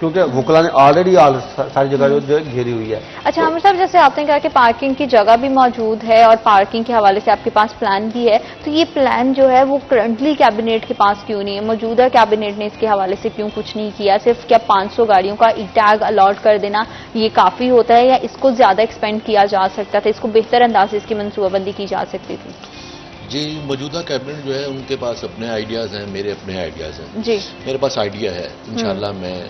کیونکہ وکلا نے آلریڈی ساری جگہ جو ہے گھیری ہوئی ہے. اچھا عامر صاحب، جیسے آپ نے کہا کہ پارکنگ کی جگہ بھی موجود ہے اور پارکنگ کے حوالے سے آپ کے پاس پلان بھی ہے، تو یہ پلان جو ہے وہ کرنٹلی کیبنیٹ کے پاس کیوں نہیں ہے؟ موجودہ کیبنیٹ نے اس کے حوالے سے کیوں کچھ نہیں کیا؟ صرف کیا 500 گاڑیوں کا ای ٹیگ الاٹ کر دینا یہ کافی ہوتا ہے، یا اس کو زیادہ ایکسپینڈ کیا جا سکتا تھا، اس کو بہتر انداز سے اس کی منصوبہ بندی کی جا سکتی تھی؟ جی، موجودہ کیبنٹ جو ہے ان کے پاس اپنے آئیڈیاز ہیں، میرے اپنے آئیڈیاز ہیں. جی، میرے پاس آئیڈیا ہے، انشاءاللہ میں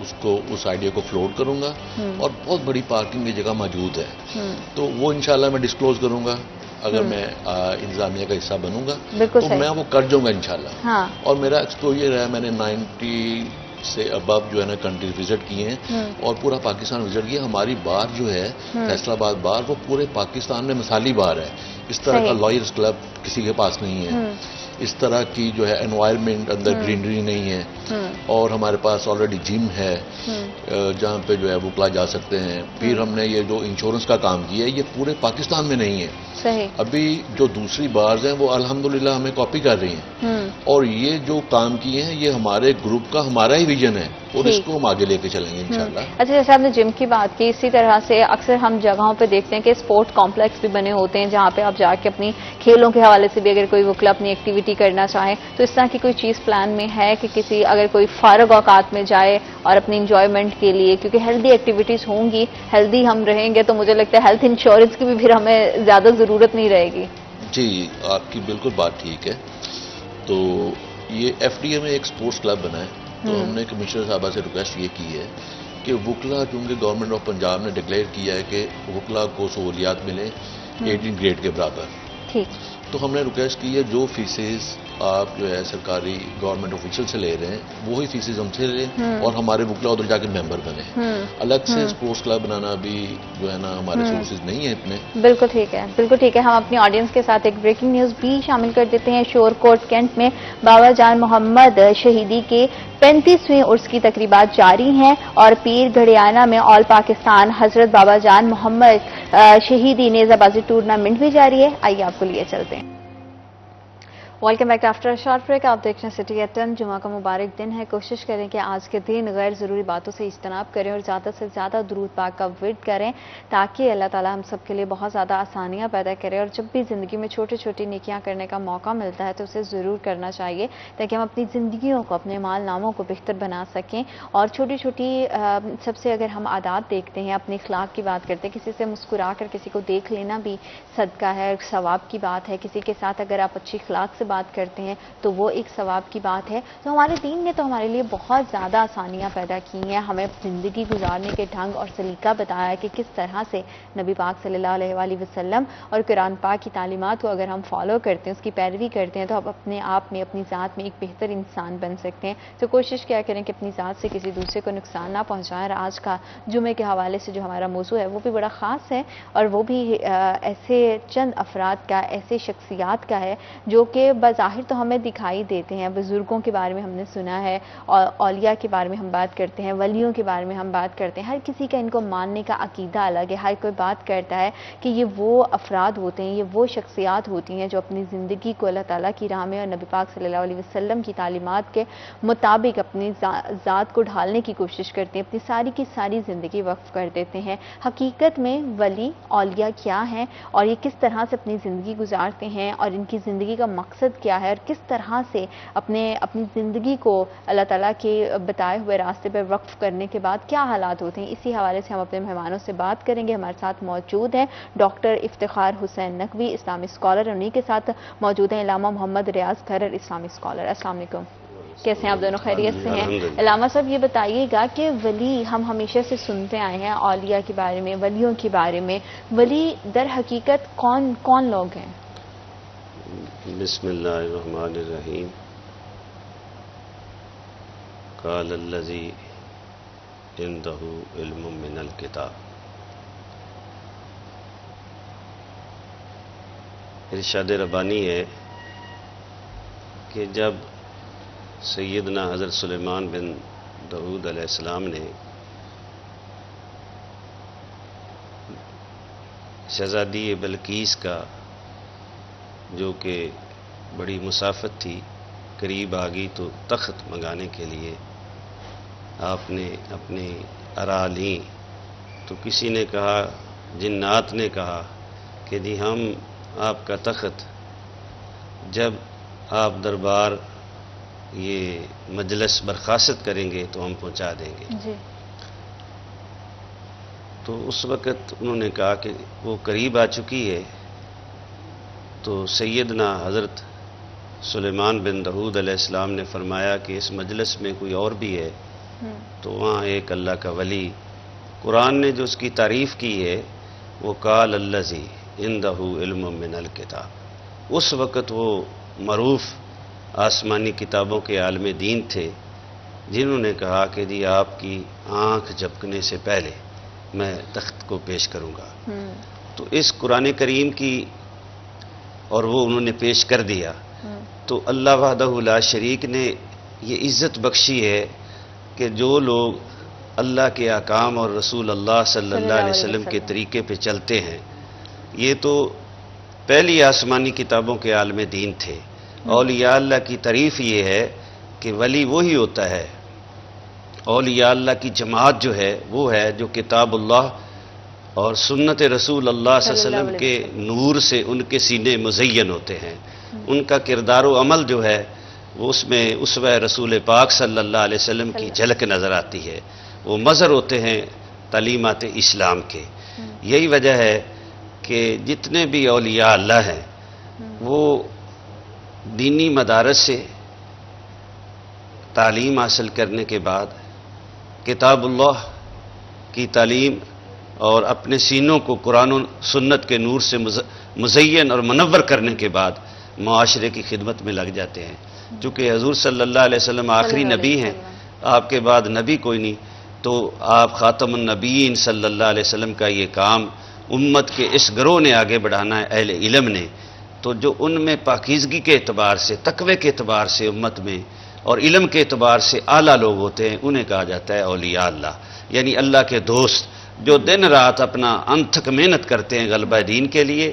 اس آئیڈیا کو فلوٹ کروں گا، اور بہت بڑی پارکنگ کی جگہ موجود ہے، تو وہ انشاءاللہ میں ڈسکلوز کروں گا اگر میں انتظامیہ کا حصہ بنوں گا، تو میں وہ کر جاؤں گا انشاءاللہ. اور میرا ایکسپوجر ہے، میں نے 90 سے ابو جو ہے نا کنٹریز وزٹ کیے ہیں اور پورا پاکستان وزٹ کیا. ہماری بار جو ہے فیصلہ آباد بار، وہ پورے پاکستان میں مثالی بار ہے. اس طرح کا لائرز کلب کسی کے پاس نہیں ہے، اس طرح کی جو ہے انوائرمنٹ اندر گرینری نہیں ہے، اور ہمارے پاس آلریڈی جم ہے جہاں پہ جو ہے وکلا جا سکتے ہیں. پھر ہم نے یہ جو انشورنس کا کام کیا ہے یہ پورے پاکستان میں نہیں ہے. ابھی جو دوسری بارز ہیں وہ الحمدللہ ہمیں کاپی کر رہی ہیں، اور یہ جو کام کیے ہیں یہ ہمارے گروپ کا ہمارا ہی ویژن ہے، اور اس کو ہم آگے لے کے چلیں گے انشاءاللہ. اچھا، جیسے آپ نے جم کی بات کی، اسی طرح سے اکثر ہم جگہوں پہ دیکھتے ہیں کہ اسپورٹ کمپلیکس بھی بنے ہوتے ہیں جہاں پہ آپ جا کے اپنی کھیلوں کے حوالے سے بھی اگر کوئی وکلا اپنی ایکٹیویٹی کرنا چاہے تو اس طرح کی کوئی چیز پلان میں ہے کہ کسی اگر کوئی فارغ اوقات میں جائے اور اپنی انجوائمنٹ کے لیے، کیونکہ ہیلدی ایکٹیویٹیز ہوں گی، ہیلدی ہم رہیں گے تو مجھے لگتا ہے ہیلتھ انشورنس کی بھی پھر ہمیں زیادہ ضرورت نہیں رہے گی. جی، آپ کی بالکل بات ٹھیک ہے. تو یہ ایف ڈی اے میں ایک سپورٹس کلب بنا ہے، تو ہم نے کمشنر صاحبہ سے ریکویسٹ یہ کی ہے کہ وکلا، چونکہ گورنمنٹ آف پنجاب نے ڈکلیئر کیا ہے کہ وکلا کو سہولیات ملیں 18 گریڈ کے برابر، تو ہم نے ریکویسٹ کی ہے جو فیسز آپ جو ہے سرکاری گورنمنٹ آفیشل سے لے رہے ہیں وہی فیسز ہم سے لیں، اور ہمارے وکلا ادھر جا کے ممبر بنے. الگ سے اسپورٹس کلب بنانا بھی جو ہے نا ہمارے سورسز نہیں ہیں اتنے. بالکل ٹھیک ہے، بالکل ٹھیک ہے. ہم اپنی آڈینس کے ساتھ ایک بریکنگ نیوز بھی شامل کر دیتے ہیں. شور کوٹ کینٹ میں بابا جان محمد شہیدی کے 35ویں عرس کی تقریبات جاری ہیں، اور پیر گھڑیانہ میں آل پاکستان حضرت بابا جان محمد شہیدی نیزہ بازی ٹورنامنٹ بھی جاری ہے. آئیے آپ کو لیے چلتے ہیں. Welcome back after short break. آپ دیکھ رہے ہیں سٹی ایٹ 10. جمعہ کا مبارک دن ہے. کوشش کریں کہ آج کے دن غیر ضروری باتوں سے اجتناب کریں اور زیادہ سے زیادہ درود پاک کا ورد کریں تاکہ اللہ تعالی ہم سب کے لیے بہت زیادہ آسانیاں پیدا کرے. اور جب بھی زندگی میں چھوٹی چھوٹی نیکیاں کرنے کا موقع ملتا ہے تو اسے ضرور کرنا چاہیے تاکہ ہم اپنی زندگیوں کو، اپنے مال ناموں کو بہتر بنا سکیں. اور چھوٹی چھوٹی سب سے اگر ہم عادات دیکھتے ہیں، اپنے اخلاق کی بات کرتے ہیں، کسی سے مسکرا کر کسی کو دیکھ لینا بھی صدقہ ہے، ثواب کی بات ہے. کسی کے ساتھ اگر آپ اچھی اخلاق سے بات کرتے ہیں تو وہ ایک ثواب کی بات ہے. تو ہمارے دین نے تو ہمارے لیے بہت زیادہ آسانیاں پیدا کی ہیں. ہمیں زندگی گزارنے کے ڈھنگ اور سلیقہ بتایا ہے کہ کس طرح سے نبی پاک صلی اللہ علیہ وآلہ وسلم اور قرآن پاک کی تعلیمات کو اگر ہم فالو کرتے ہیں، اس کی پیروی کرتے ہیں، تو ہم اپنے آپ میں، اپنی ذات میں ایک بہتر انسان بن سکتے ہیں. تو کوشش کیا کریں کہ اپنی ذات سے کسی دوسرے کو نقصان نہ پہنچائیں. اور آج کا جمعے کے حوالے سے جو ہمارا موضوع ہے وہ بھی بڑا خاص ہے، اور وہ بھی ایسے چند افراد کا، ایسے شخصیات کا ہے جو کہ بظاہر تو ہمیں دکھائی دیتے ہیں. بزرگوں کے بارے میں ہم نے سنا ہے، اور اولیاء کے بارے میں ہم بات کرتے ہیں، ولیوں کے بارے میں ہم بات کرتے ہیں. ہر کسی کا ان کو ماننے کا عقیدہ الگ ہے. ہر کوئی بات کرتا ہے کہ یہ وہ افراد ہوتے ہیں، یہ وہ شخصیات ہوتی ہیں جو اپنی زندگی کو اللہ تعالیٰ کی راہ میں اور نبی پاک صلی اللہ علیہ وسلم کی تعلیمات کے مطابق اپنی ذات کو ڈھالنے کی کوشش کرتے ہیں، اپنی ساری کی ساری زندگی وقف کر دیتے ہیں. حقیقت میں ولی اولیاء کیا ہیں اور یہ کس طرح سے اپنی زندگی گزارتے ہیں، اور ان کی زندگی کا مقصد کیا ہے، اور کس طرح سے اپنی زندگی کو اللہ تعالیٰ کے بتائے ہوئے راستے پر وقف کرنے کے بعد کیا حالات ہوتے ہیں، اسی حوالے سے ہم اپنے مہمانوں سے بات کریں گے. ہمارے ساتھ موجود ہیں ڈاکٹر افتخار حسین نقوی، اسلامی اسکالر، اور انہی کے ساتھ موجود ہیں علامہ محمد ریاض کھرر، اسلامی اسکالر. السلام علیکم، کیسے ہیں آپ دونوں؟ خیریت سے ہیں؟ علامہ صاحب یہ بتائیے گا کہ ولی ہم ہمیشہ سے سنتے آئے ہیں اولیاء کے بارے میں، ولیوں کے بارے میں، ولی در حقیقت کون لوگ ہیں؟ بسم اللہ الرحمن الرحیم. قال الذی عنده علم من الکتاب. ارشاد ربانی ہے کہ جب سیدنا حضرت سلیمان بن داؤد علیہ السلام نے شہزادی بلقیس کا، جو کہ بڑی مسافت تھی، قریب آ گئی تو تخت منگانے کے لیے آپ نے اپنی آراء لیں تو کسی نے کہا، جنات نے کہا کہ جی ہم آپ کا تخت جب آپ دربار یہ مجلس برخاست کریں گے تو ہم پہنچا دیں گے. جی. تو اس وقت انہوں نے کہا کہ وہ قریب آ چکی ہے. تو سیدنا حضرت سلیمان بن داؤد علیہ السلام نے فرمایا کہ اس مجلس میں کوئی اور بھی ہے. تو وہاں ایک اللہ کا ولی، قرآن نے جو اس کی تعریف کی ہے وہ قال الذی عندہ علم من الکتاب. اس وقت وہ معروف آسمانی کتابوں کے عالم دین تھے جنہوں نے کہا کہ جی آپ کی آنکھ جھپکنے سے پہلے میں تخت کو پیش کروں گا. تو اس قرآن کریم کی اور وہ انہوں نے پیش کر دیا. تو اللہ وحدہ لا شریک نے یہ عزت بخشی ہے کہ جو لوگ اللہ کے احکام اور رسول اللہ صلی اللہ علیہ وسلم کے طریقے پہ چلتے ہیں، یہ تو پہلی آسمانی کتابوں کے عالم دین تھے. اولیاء اللہ کی تعریف یہ ہے کہ ولی وہی ہوتا ہے، اولیاء اللہ کی جماعت جو ہے وہ ہے جو کتاب اللہ اور سنت رسول اللہ صلی اللہ علیہ وسلم کے نور سے ان کے سینے مزین ہوتے ہیں. ان کا کردار و عمل جو ہے وہ اس میں اسوہ رسول پاک صلی اللہ علیہ وسلم کی جھلک نظر آتی ہے. وہ مظہر ہوتے ہیں تعلیمات اسلام کے. یہی وجہ ہے کہ جتنے بھی اولیاء اللہ ہیں وہ دینی مدارس سے تعلیم حاصل کرنے کے بعد کتاب اللہ کی تعلیم اور اپنے سینوں کو قرآن و سنت کے نور سے مزین اور منور کرنے کے بعد معاشرے کی خدمت میں لگ جاتے ہیں. چونکہ حضور صلی اللہ علیہ وسلم آخری نبی ہیں، آپ کے بعد نبی کوئی نہیں، تو آپ خاتم النبیین صلی اللہ علیہ وسلم کا یہ کام امت کے اس گروہ نے آگے بڑھانا ہے، اہل علم نے. تو جو ان میں پاکیزگی کے اعتبار سے، تقوی کے اعتبار سے امت میں اور علم کے اعتبار سے اعلیٰ لوگ ہوتے ہیں، انہیں کہا جاتا ہے اولیاء اللہ، یعنی اللہ کے دوست جو دن رات اپنا انتھک محنت کرتے ہیں غلبہ دین کے لیے،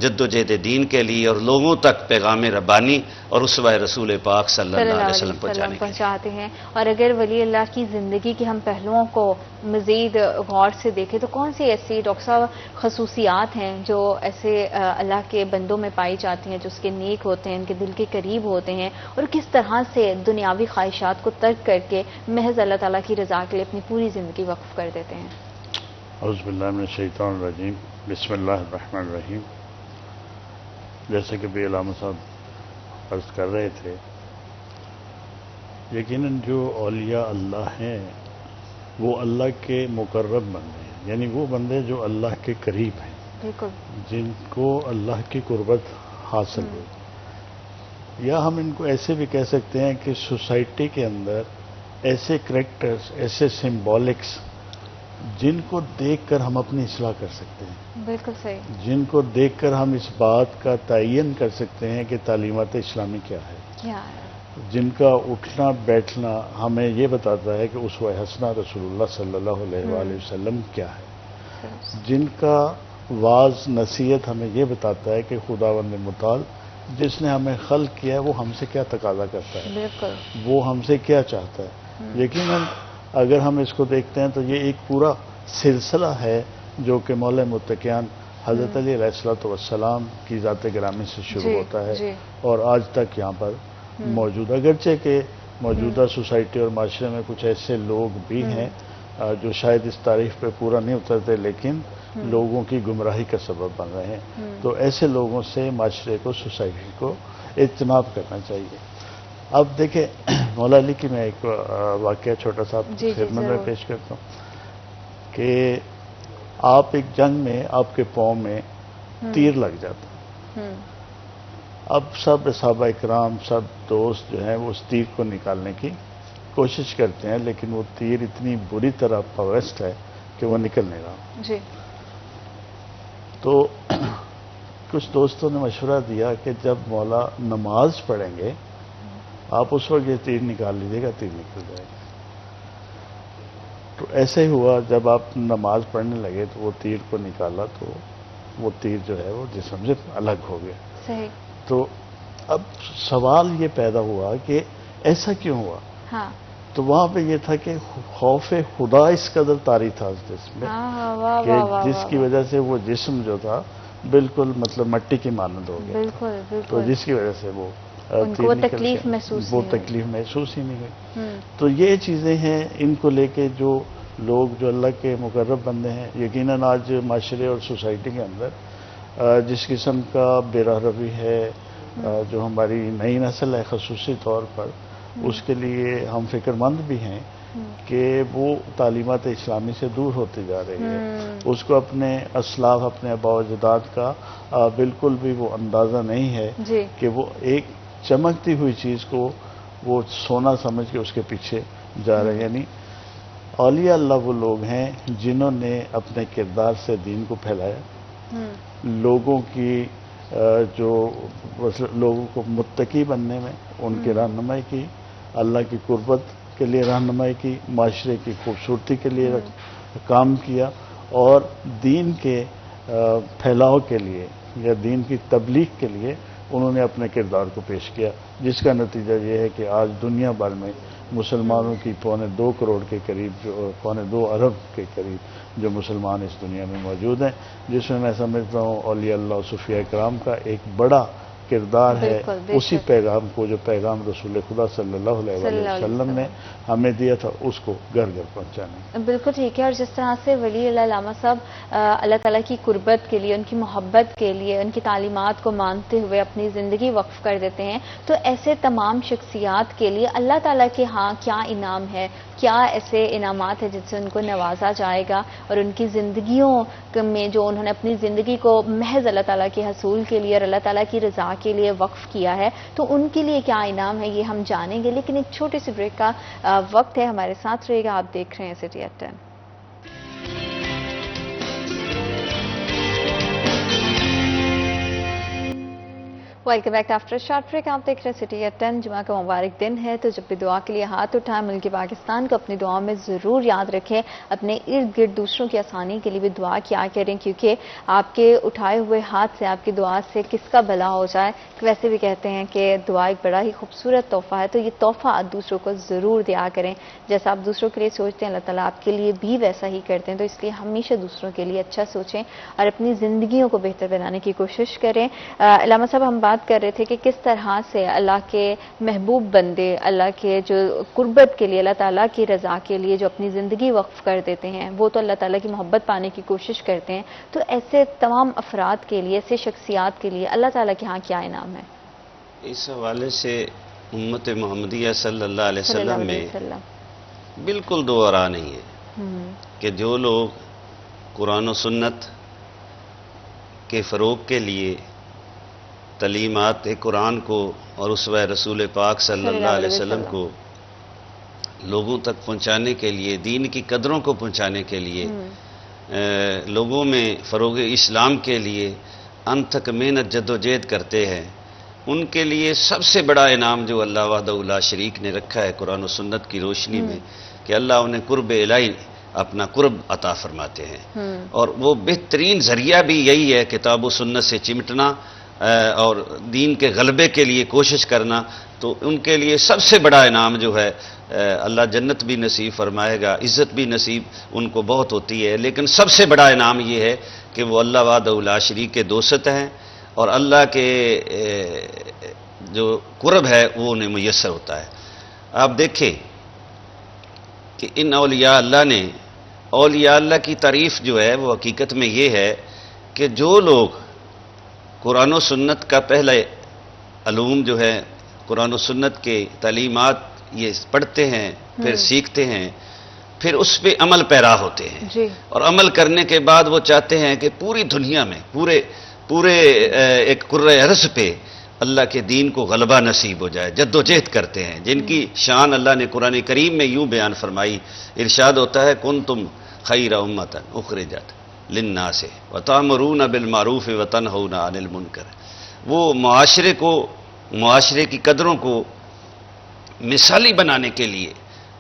جد و جہد دین کے لیے، اور لوگوں تک پیغام ربانی اور اسوہ رسول پاک صلی اللہ علیہ وسلم پہنچاتے ہیں. اور اگر ولی اللہ کی زندگی کے ہم پہلوؤں کو مزید غور سے دیکھیں تو کون سی ایسی ڈاکٹر صاحب خصوصیات ہیں جو ایسے اللہ کے بندوں میں پائی جاتی ہیں جو اس کے نیک ہوتے ہیں، ان کے دل کے قریب ہوتے ہیں، اور کس طرح سے دنیاوی خواہشات کو ترک کر کے محض اللہ تعالیٰ کی رضا کے لیے اپنی پوری زندگی وقف کر دیتے ہیں؟ اعوذ باللہ من الشیطان الرجیم، بسم اللہ الرحمن الرحیم. جیسے کہ بھی علامہ صاحب عرض کر رہے تھے، یقیناً جو اولیاء اللہ ہیں وہ اللہ کے مقرب بندے ہیں، یعنی وہ بندے جو اللہ کے قریب ہیں، بالکل، جن کو اللہ کی قربت حاصل ہوئی. یا ہم ان کو ایسے بھی کہہ سکتے ہیں کہ سوسائٹی کے اندر ایسے کریکٹرز، ایسے سمبولکس جن کو دیکھ کر ہم اپنی اصلاح کر سکتے ہیں، بالکل صحیح، جن کو دیکھ کر ہم اس بات کا تعین کر سکتے ہیں کہ تعلیمات اسلامی کیا ہے، جن کا اٹھنا بیٹھنا ہمیں یہ بتاتا ہے کہ اسوہ حسنہ رسول اللہ صلی اللہ علیہ وآلہ وسلم کیا ہے، جن کا واعظ نصیحت ہمیں یہ بتاتا ہے کہ خداوند متعال جس نے ہمیں خلق کیا ہے وہ ہم سے کیا تقاضا کرتا ہے، بالکل، وہ ہم سے کیا چاہتا ہے. یقیناً اگر ہم اس کو دیکھتے ہیں تو یہ ایک پورا سلسلہ ہے جو کہ مولا متقیان حضرت علی علیہ الصلوۃ والسلام کی ذات گرامی سے شروع ہوتا ہے اور آج تک یہاں پر موجود. اگرچہ کہ موجودہ سوسائٹی اور معاشرے میں کچھ ایسے لوگ بھی ہیں جو شاید اس تعریف پہ پورا نہیں اترتے لیکن لوگوں کی گمراہی کا سبب بن رہے ہیں. تو ایسے لوگوں سے معاشرے کو، سوسائٹی کو اجتناب کرنا چاہیے. اب دیکھیں مولا علی کی میں ایک واقعہ چھوٹا سا خدمت میں پیش کرتا ہوں کہ آپ ایک جنگ میں آپ کے پاؤں میں تیر لگ جاتا. اب سب صحابہ اکرام، سب دوست جو ہیں وہ اس تیر کو نکالنے کی کوشش کرتے ہیں لیکن وہ تیر اتنی بری طرح پویسٹ ہے کہ وہ نکل نہیں رہا. تو کچھ دوستوں نے مشورہ دیا کہ جب مولا نماز پڑھیں گے آپ اس وقت یہ تیر نکال لیجیے گا، تیر نکل جائے گا. تو ایسے ہی ہوا، جب آپ نماز پڑھنے لگے تو وہ تیر کو نکالا تو وہ تیر جو ہے وہ جسم سے الگ ہو گیا. صحیح. تو اب سوال یہ پیدا ہوا کہ ایسا کیوں ہوا؟ تو وہاں پہ یہ تھا کہ خوف خدا اس قدر طاری تھا اس جسم میں کہ جس کی وجہ سے وہ جسم جو تھا بالکل مطلب مٹی کی مانند ہو گیا، بالکل تو جس کی وجہ سے وہ وہ تکلیف محسوس ہی نہیں ہوئی۔ تو یہ چیزیں ہیں، ان کو لے کے جو لوگ جو اللہ کے مقرب بندے ہیں، یقیناً آج معاشرے اور سوسائٹی کے اندر جس قسم کا بے روی ہے جو ہماری نئی نسل ہے خصوصی طور پر، اس کے لیے ہم فکر مند بھی ہیں کہ وہ تعلیمات اسلامی سے دور ہوتی جا رہی ہے، اس کو اپنے اسلاف اپنے آباء و اجداد کا بالکل بھی وہ اندازہ نہیں ہے کہ وہ ایک چمکتی ہوئی چیز کو وہ سونا سمجھ کے اس کے پیچھے جا رہے ہیں۔ یعنی اولیاء اللہ وہ لوگ ہیں جنہوں نے اپنے کردار سے دین کو پھیلایا، لوگوں کی جو لوگوں کو متقی بننے میں ان کی رہنمائی کی، اللہ کی قربت کے لیے رہنمائی کی، معاشرے کی خوبصورتی کے لیے کام کیا، اور دین کے پھیلاؤ کے لیے یا دین کی تبلیغ کے لیے انہوں نے اپنے کردار کو پیش کیا، جس کا نتیجہ یہ ہے کہ آج دنیا بھر میں مسلمانوں کی 2.25 کروڑ کے قریب، 2.25 ارب کے قریب جو مسلمان اس دنیا میں موجود ہیں، جس میں سمجھتا ہوں اولیاء اللہ صوفیاء کرام کا ایک بڑا کردار ہے اسی پیغام کو جو پیغام رسول خدا صلی اللہ علیہ وسلم نے ہمیں دیا تھا اس کو گھر گھر پہنچانے۔ بالکل ٹھیک ہے، اور جس طرح سے ولی اللہ علامہ صاحب اللہ تعالیٰ کی قربت کے لیے، ان کی محبت کے لیے، ان کی تعلیمات کو مانتے ہوئے اپنی زندگی وقف کر دیتے ہیں، تو ایسے تمام شخصیات کے لیے اللہ تعالیٰ کے ہاں کیا انعام ہے، کیا ایسے انعامات ہیں جن سے ان کو نوازا جائے گا، اور ان کی زندگیوں میں جو انہوں نے اپنی زندگی کو محض اللہ تعالیٰ کے حصول کے لیے اور اللہ تعالیٰ کی رضا کے لیے وقف کیا ہے، تو ان کے لیے کیا انعام ہے یہ ہم جانیں گے، لیکن ایک چھوٹی سی بریک کا وقت ہے، ہمارے ساتھ رہے گا، آپ دیکھ رہے ہیں city eight 10۔ Welcome back after short break, آپ دیکھ رہے ہیں سٹی ایٹ 10۔ جمعہ کا مبارک دن ہے، تو جب بھی دعا کے لیے ہاتھ اٹھائیں، ملک پاکستان کو اپنی دعاؤں میں ضرور یاد رکھیں، اپنے ارد گرد دوسروں کی آسانی کے لیے بھی دعا کیا کریں، کیونکہ آپ کے اٹھائے ہوئے ہاتھ سے، آپ کی دعا سے کس کا بھلا ہو جائے۔ ویسے بھی کہتے ہیں کہ دعا ایک بڑا ہی خوبصورت تحفہ ہے، تو یہ تحفہ آپ دوسروں کو ضرور دیا کریں، جیسا آپ دوسروں کے لیے سوچتے ہیں اللہ تعالیٰ آپ کے لیے بھی ویسا ہی کرتے ہیں، تو اس لیے ہمیشہ دوسروں کے لیے اچھا سوچیں اور اپنی زندگیوں کو بہتر بنانے کی کوشش کریں۔ علامہ صاحب، ہم بات کر رہے تھے کہ کس طرح سے اللہ کے محبوب بندے، اللہ کے جو قربت کے لیے، اللہ تعالیٰ کی رضا کے لیے جو اپنی زندگی وقف کر دیتے ہیں، وہ تو اللہ تعالیٰ کی محبت پانے کی کوشش کرتے ہیں، تو ایسے تمام افراد کے لیے، ایسے شخصیات کے لیے اللہ تعالیٰ کے ہاں کیا انعام ہے؟ اس حوالے سے امت محمدیہ صلی اللہ علیہ وسلم میں بالکل دو آراء نہیں ہے کہ جو لوگ قرآن و سنت کے فروغ کے لیے تعلیمات قرآن کو اور اسوہ رسول پاک صلی اللہ علیہ وسلم کو لوگوں تک پہنچانے کے لیے، دین کی قدروں کو پہنچانے کے لیے، لوگوں میں فروغ اسلام کے لیے انتھک محنت جد و جہد کرتے ہیں، ان کے لیے سب سے بڑا انعام جو اللہ وحدہ لا شریک نے رکھا ہے قرآن و سنت کی روشنی میں، کہ اللہ انہیں قرب الہی اپنا قرب عطا فرماتے ہیں، اور وہ بہترین ذریعہ بھی یہی ہے کتاب و سنت سے چمٹنا اور دین کے غلبے کے لیے کوشش کرنا، تو ان کے لیے سب سے بڑا انعام جو ہے اللہ جنت بھی نصیب فرمائے گا، عزت بھی نصیب ان کو بہت ہوتی ہے، لیکن سب سے بڑا انعام یہ ہے کہ وہ اللہ وحدہ لا شریک کے دوست ہیں، اور اللہ کے جو قرب ہے وہ انہیں میسر ہوتا ہے۔ آپ دیکھیں کہ ان اولیاء اللہ نے، اولیاء اللہ کی تعریف جو ہے وہ حقیقت میں یہ ہے کہ جو لوگ قرآن و سنت کا پہلے علوم جو ہے، قرآن و سنت کے تعلیمات یہ پڑھتے ہیں، پھر سیکھتے ہیں، پھر اس پہ عمل پیرا ہوتے ہیں، اور عمل کرنے کے بعد وہ چاہتے ہیں کہ پوری دنیا میں، پورے ایک کرۂ ارض پہ اللہ کے دین کو غلبہ نصیب ہو جائے، جد و جہد کرتے ہیں، جن کی شان اللہ نے قرآن کریم میں یوں بیان فرمائی، ارشاد ہوتا ہے کنتم خیر امۃ اخرجت للناس وتأمرون بالمعروف وتنہون عن المنکر۔ وہ معاشرے کی قدروں کو مثالی بنانے کے لیے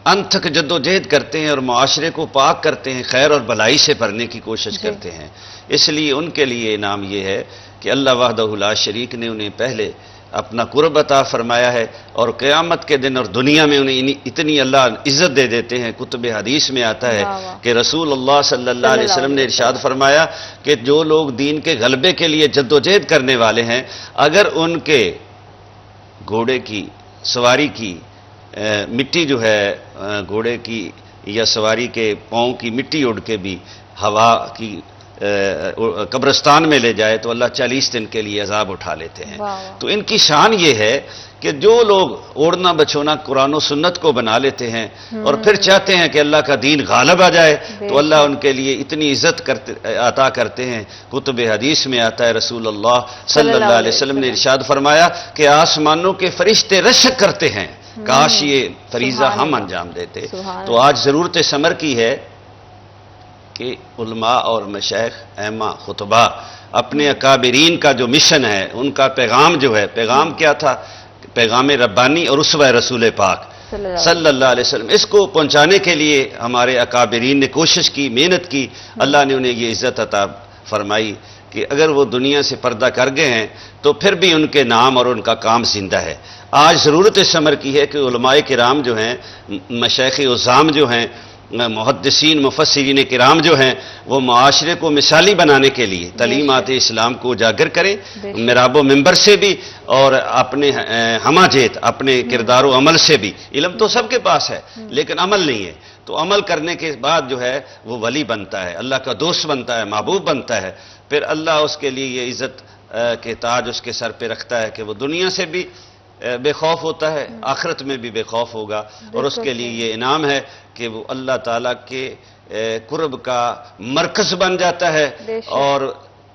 انتھک جد و جہد کرتے ہیں اور معاشرے کو پاک کرتے ہیں، خیر اور بھلائی سے بھرنے کی کوشش کرتے ہیں۔ اس لیے ان کے لیے انعام یہ ہے کہ اللہ وحدہ لا شریک نے انہیں پہلے اپنا قرب عطا فرمایا ہے، اور قیامت کے دن اور دنیا میں انہیں اتنی اللہ عزت دے دیتے ہیں۔ کتب حدیث میں آتا ہے کہ رسول اللہ صلی اللہ علیہ وسلم نے ارشاد فرمایا کہ جو لوگ دین کے غلبے کے لیے جدوجہد کرنے والے ہیں، اگر ان کے گھوڑے کی سواری کی مٹی جو ہے گھوڑے کی یا سواری کے پاؤں کی مٹی اڑ کے بھی ہوا کی قبرستان میں لے جائے تو اللہ 40 دن کے لیے عذاب اٹھا لیتے ہیں۔ تو ان کی شان یہ ہے کہ جو لوگ اوڑھنا بچھونا قرآن و سنت کو بنا لیتے ہیں اور پھر چاہتے ہیں کہ اللہ کا دین غالب آ جائے، تو اللہ ان کے لیے اتنی عزت عطا کرتے ہیں۔ کتب حدیث میں آتا ہے رسول اللہ صلی اللہ علیہ وسلم نے ارشاد فرمایا کہ آسمانوں کے فرشتے رشک کرتے ہیں، کاش یہ فریضہ ہم انجام دیتے۔ تو آج ضرورت ثمر کی ہے کہ علماء اور مشائخ ائمہ خطباء اپنے اکابرین کا جو مشن ہے، ان کا پیغام جو ہے، پیغام کیا تھا؟ پیغام ربانی اور اسوہ رسول پاک صلی اللہ علیہ وسلم، اس کو پہنچانے کے لیے ہمارے اکابرین نے کوشش کی، محنت کی، اللہ نے انہیں یہ عزت عطا فرمائی کہ اگر وہ دنیا سے پردہ کر گئے ہیں تو پھر بھی ان کے نام اور ان کا کام زندہ ہے۔ آج ضرورت ثمر کی ہے کہ علماء کرام جو ہیں، مشائخ عظام جو ہیں، محدثین مفسرین کرام جو ہیں، وہ معاشرے کو مثالی بنانے کے لیے تعلیمات اسلام کو اجاگر کریں، محراب و منبر سے بھی اور اپنے ہمہ جیت اپنے کردار و عمل سے بھی۔ علم تو سب کے پاس ہے لیکن عمل نہیں ہے، تو عمل کرنے کے بعد جو ہے وہ ولی بنتا ہے، اللہ کا دوست بنتا ہے، محبوب بنتا ہے، پھر اللہ اس کے لیے یہ عزت کے تاج اس کے سر پہ رکھتا ہے کہ وہ دنیا سے بھی بے خوف ہوتا ہے، آخرت میں بھی بے خوف ہوگا، اور اس کے لیے یہ انعام ہے کہ وہ اللہ تعالیٰ کے قرب کا مرکز بن جاتا ہے اور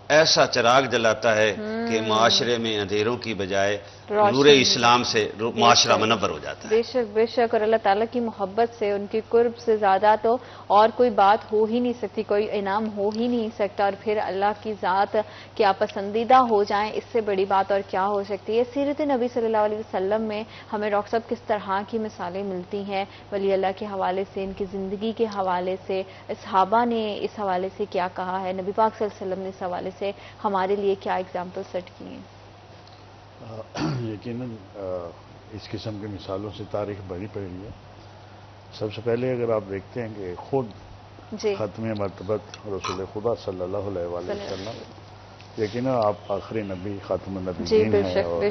ایسا چراغ جلاتا ہے کہ معاشرے میں اندھیروں کی بجائے نور اسلام سے معاشرہ منور ہو جاتا ہے۔ بے شک بے شک، اور اللہ تعالیٰ کی محبت سے، ان کی قرب سے زیادہ تو اور کوئی بات ہو ہی نہیں سکتی، کوئی انعام ہو ہی نہیں سکتا، اور پھر اللہ کی ذات کیا پسندیدہ ہو جائیں، اس سے بڑی بات اور کیا ہو سکتی ہے۔ سیرت نبی صلی اللہ علیہ وسلم میں ہمیں ڈاکٹر صاحب کس طرح کی مثالیں ملتی ہیں ولی اللہ کے حوالے سے، ان کی زندگی کے حوالے سے، صحابہ نے اس حوالے سے کیا کہا ہے، نبی پاک صلی اللہ علیہ وسلم نے اس حوالے سے ہمارے لیے کیا اگزامپل سیٹ کیے ہیں؟ یقیناً اس قسم کی مثالوں سے تاریخ بھری پڑی ہے۔ سب سے پہلے اگر آپ دیکھتے ہیں کہ خود ختم مرتبت رسول خدا صلی اللہ علیہ وسلم، یقیناً آپ آخری نبی خاتم النبیین ہیں اور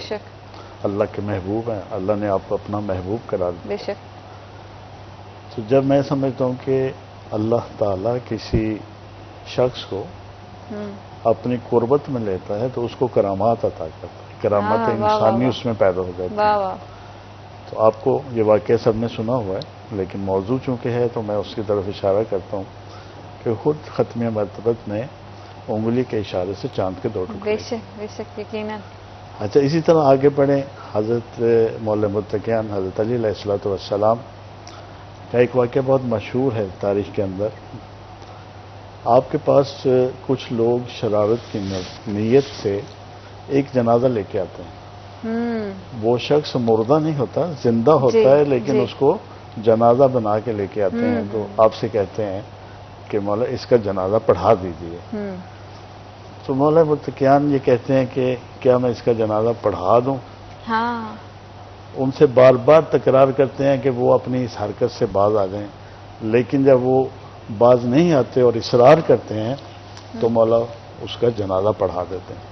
اللہ کے محبوب ہیں، اللہ نے آپ کو اپنا محبوب قرار دیا۔ بے شک۔ تو جب میں سمجھتا ہوں کہ اللہ تعالیٰ کسی شخص کو اپنی قربت میں لیتا ہے تو اس کو کرامات عطا کرتا ہے، کرامت انسانی اس میں پیدا ہو جاتی ہے۔ تو آپ کو یہ واقعہ سب نے سنا ہوا ہے، لیکن موضوع چونکہ ہے تو میں اس کی طرف اشارہ کرتا ہوں کہ خود ختمیہ مرتبت نے انگلی کے اشارے سے چاند کے 2 ٹکڑے۔ بے شک بے شک، یقیناً۔ اچھا، اسی طرح آگے بڑھیں، حضرت مولا متقیان حضرت علی علیہ السلام کا ایک واقعہ بہت مشہور ہے تاریخ کے اندر۔ آپ کے پاس کچھ لوگ شرارت کی نیت سے ایک جنازہ لے کے آتے ہیں، وہ شخص مردہ نہیں ہوتا، زندہ ہوتا ہے، لیکن اس کو جنازہ بنا کے لے کے آتے ہیں، تو آپ سے کہتے ہیں کہ مولا اس کا جنازہ پڑھا دیجیے۔ تو مولا متقیان یہ کہتے ہیں کہ کیا میں اس کا جنازہ پڑھا دوں؟ ان سے بار بار تکرار کرتے ہیں کہ وہ اپنی اس حرکت سے باز آ جائیں، لیکن جب وہ باز نہیں آتے اور اصرار کرتے ہیں تو مولا اس کا جنازہ پڑھا دیتے ہیں۔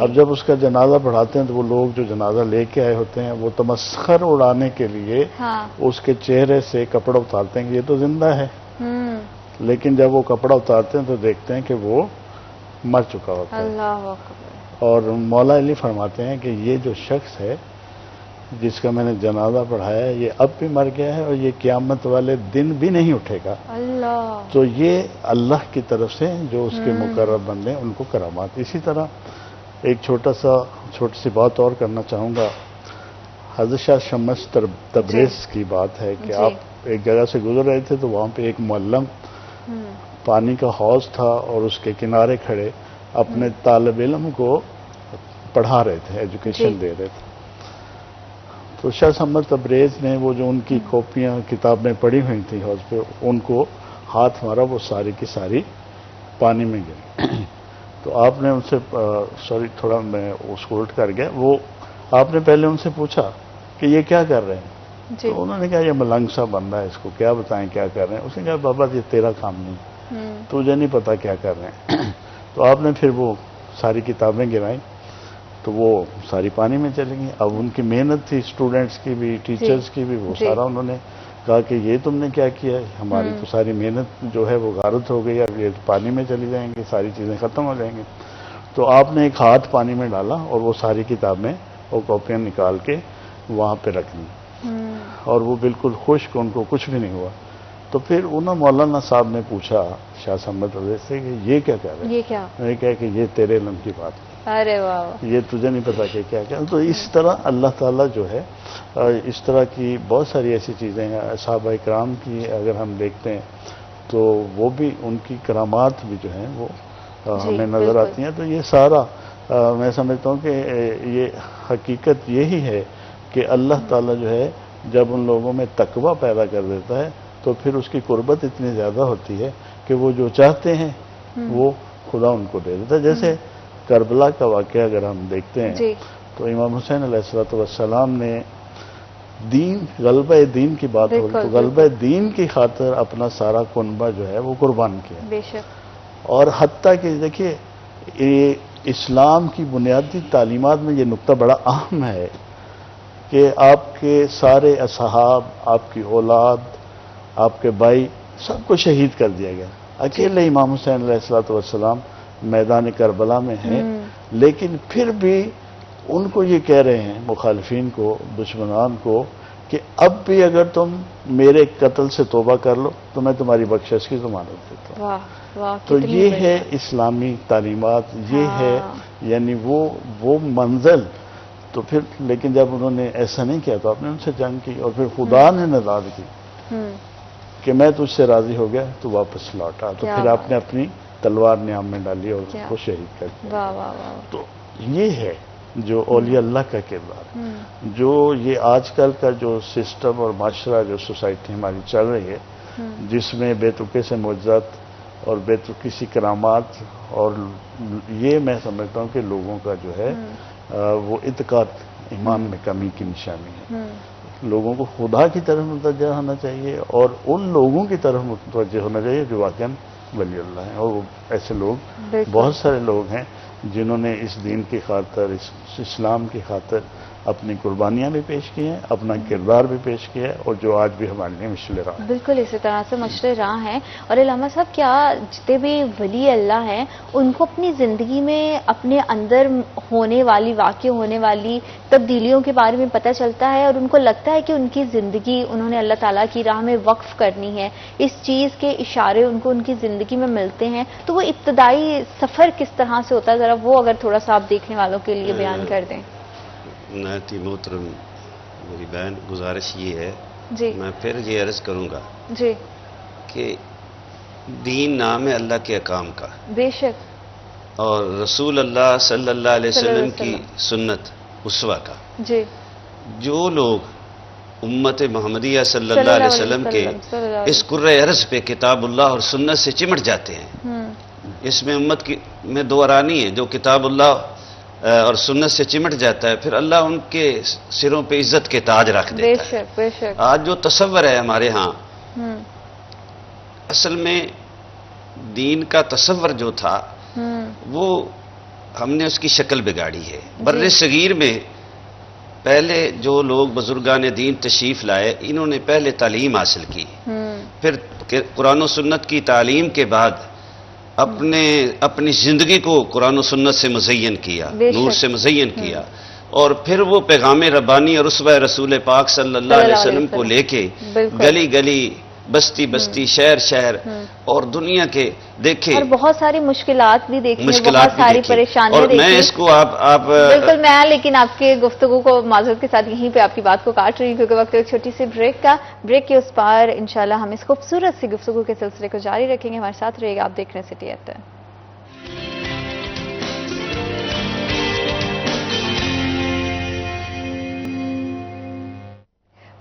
اب جب اس کا جنازہ پڑھاتے ہیں تو وہ لوگ جو جنازہ لے کے آئے ہوتے ہیں وہ تمسخر اڑانے کے لیے اس کے چہرے سے کپڑا اتارتے ہیں کہ یہ تو زندہ ہے، لیکن جب وہ کپڑا اتارتے ہیں تو دیکھتے ہیں کہ وہ مر چکا ہوتا ہے۔ اور مولا علی فرماتے ہیں کہ یہ جو شخص ہے جس کا میں نے جنازہ پڑھایا ہے یہ اب بھی مر گیا ہے اور یہ قیامت والے دن بھی نہیں اٹھے گا۔ تو یہ اللہ کی طرف سے جو اس کے مقرب بندے ہیں ان کو کرامات۔ اسی طرح ایک چھوٹی سی بات اور کرنا چاہوں گا، حضرت شاہ شمس تبریز کی بات ہے کہ آپ ایک جگہ سے گزر رہے تھے تو وہاں پہ ایک معلم پانی کا حوض تھا اور اس کے کنارے کھڑے اپنے طالب علم کو پڑھا رہے تھے، ایجوکیشن دے رہے تھے۔ تو شاہ شمس تبریز نے وہ جو ان کی کاپیاں کتابیں پڑھی ہوئی تھیں حوض پہ، ان کو ہاتھ مارا، وہ ساری کی ساری پانی میں گئی۔ تو آپ نے ان سے تھوڑا میں اس کو الٹ کر گیا، وہ آپ نے پہلے ان سے پوچھا کہ یہ کیا کر رہے ہیں؟ جی تو انہوں نے کہا یہ ملنگ سا بندہ ہے، اس کو کیا بتائیں کیا کر رہے ہیں؟ اس نے کہا بابا یہ تیرا کام نہیں، تجھے نہیں پتا کیا کر رہے ہیں۔ تو آپ نے پھر وہ ساری کتابیں گرائیں تو وہ ساری پانی میں چلی گئیں۔ اب ان کی محنت تھی، اسٹوڈنٹس کی بھی، ٹیچرز کی بھی، وہ سارا انہوں نے کہا کہ یہ تم نے کیا کیا ہے، ہماری تو ساری محنت جو ہے وہ غارت ہو گئی، اب یہ پانی میں چلی جائیں گی، ساری چیزیں ختم ہو جائیں گی۔ تو آپ نے ایک ہاتھ پانی میں ڈالا اور وہ ساری کتابیں اور کاپیاں نکال کے وہاں پہ رکھ دیں، اور وہ بالکل خشک، ان کو کچھ بھی نہیں ہوا۔ تو پھر انہوں مولانا صاحب نے پوچھا شاہ سمت اویس سے کہ یہ کیا کہہ رہے ہیں؟ یہ کیا؟ میں نے کہا کہ یہ تیرے علم کی بات ہے، ارے واہ، یہ تجھے نہیں پتا کہ کیا کیا۔ تو اس طرح اللہ تعالیٰ جو ہے اس طرح کی بہت ساری ایسی چیزیں ہیں۔ صحابہ کرام کی اگر ہم دیکھتے ہیں تو وہ بھی، ان کی کرامات بھی جو ہیں وہ ہمیں نظر آتی ہیں۔ تو یہ سارا میں سمجھتا ہوں کہ یہ حقیقت یہی ہے کہ اللہ تعالیٰ جو ہے جب ان لوگوں میں تقویٰ پیدا کر دیتا ہے تو پھر اس کی قربت اتنی زیادہ ہوتی ہے کہ وہ جو چاہتے ہیں وہ خدا ان کو دے دیتا ہے۔ جیسے کربلا کا واقعہ اگر ہم دیکھتے ہیں تو امام حسین علیہ السلام نے دین، غلبہ دین کی بات ہو تو غلبہ دین کی خاطر اپنا سارا کنبہ جو ہے وہ قربان کیا، بے شک۔ اور حتیٰ کہ دیکھیے اسلام کی بنیادی تعلیمات میں یہ نقطہ بڑا اہم ہے کہ آپ کے سارے اصحاب، آپ کی اولاد، آپ کے بھائی، سب کو شہید کر دیا گیا۔ اکیلے امام حسین علیہ السلام میدان کربلا میں ہیں، لیکن پھر بھی ان کو یہ کہہ رہے ہیں، مخالفین کو، دشمنان کو، کہ اب بھی اگر تم میرے قتل سے توبہ کر لو تو میں تمہاری بخشش کی ضمانت دیتا ہوں۔ واہ واہ، تو یہ ہے اسلامی تعلیمات، یہ ہے یعنی وہ منزل۔ تو پھر لیکن جب انہوں نے ایسا نہیں کیا تو آپ نے ان سے جنگ کی، اور پھر خدا نے نزاد کی کہ میں تجھ سے راضی ہو گیا تو واپس لوٹا، تو پھر آپ نے اپنی تلوار نیام میں ڈالی اور اس کو شہید کر دیا۔ واہ واہ واہ، تو یہ ہے جو اولیاء اللہ کا کردار ہے۔ جو یہ آج کل کا جو سسٹم اور معاشرہ، جو سوسائٹی ہماری چل رہی ہے، جس میں بے تکے سے معجزات اور بے تکی سی کرامات، اور یہ میں سمجھتا ہوں کہ لوگوں کا جو ہے وہ اعتقاد، ایمان میں کمی کی نشانی ہے۔ لوگوں کو خدا کی طرف متوجہ ہونا چاہیے اور ان لوگوں کی طرف متوجہ ہونا چاہیے جو واقعاً ولی اللہ ہیں، اور ایسے لوگ بہت سارے لوگ ہیں جنہوں نے اس دین کی خاطر، اس اسلام کی خاطر اپنی قربانیاں بھی پیش کی ہیں، اپنا کردار بھی پیش کیا ہے، اور جو آج بھی ہمارے لیے مشعل راہ ہے۔ بالکل اسی طرح سے مشعل راہ ہیں۔ اور علامہ صاحب، کیا جتنے بھی ولی اللہ ہیں ان کو اپنی زندگی میں اپنے اندر ہونے والی، واقع ہونے والی تبدیلیوں کے بارے میں پتہ چلتا ہے، اور ان کو لگتا ہے کہ ان کی زندگی انہوں نے اللہ تعالیٰ کی راہ میں وقف کرنی ہے، اس چیز کے اشارے ان کو ان کی زندگی میں ملتے ہیں، تو وہ ابتدائی سفر کس طرح سے ہوتا ہے، ذرا وہ اگر تھوڑا سا آپ دیکھنے والوں کے لیے بیان کر دیں۔ نہایت ہی محترم میری بہن، گزارش یہ ہے، جی میں پھر یہ عرض کروں گا جی، کہ دین نام ہے اللہ کے احکام کا، بے شک، اور رسول اللہ صلی اللہ علیہ وسلم کی سنت اسوہ کا۔ جی، جو لوگ امت محمدیہ صلی اللہ علیہ وسلم کے اس کرۂ ارض پہ کتاب اللہ اور سنت سے چمٹ جاتے ہیں، اس میں امت کی میں دو ارانی ہے، جو کتاب اللہ اور سنت سے چمٹ جاتا ہے، پھر اللہ ان کے سروں پہ عزت کے تاج رکھ بے دیتا ہے۔ شک، بے شک، آج جو تصور ہے ہمارے ہاں، اصل میں دین کا تصور جو تھا وہ ہم نے اس کی شکل بگاڑی ہے۔ بر صغیر میں پہلے جو لوگ بزرگان دین تشریف لائے، انہوں نے پہلے تعلیم حاصل کی، پھر قرآن و سنت کی تعلیم کے بعد اپنی زندگی کو قرآن و سنت سے مزین کیا، نور سے مزین کیا، اور پھر وہ پیغام ربانی اور اسوہ رسول پاک صلی اللہ علیہ وسلم کو لے کے گلی گلی، بستی بستی، شہر شہر اور دنیا کے دیکھے، اور بہت ساری مشکلات بھی دیکھی، مشکلات بہت ساری پریشانیاں اور دیکھی۔ میں اس کو آپ بالکل، میں لیکن آپ کے گفتگو کو معذرت کے ساتھ یہیں پہ آپ کی بات کو کاٹ رہی ہوں، کیونکہ وقت ایک چھوٹی سی بریک کے اس پار انشاءاللہ ہم اس خوبصورت سی گفتگو کے سلسلے کو جاری رکھیں گے۔ ہمارے ساتھ رہیے گا، آپ دیکھ رہے ہیں سٹی ایٹ 10۔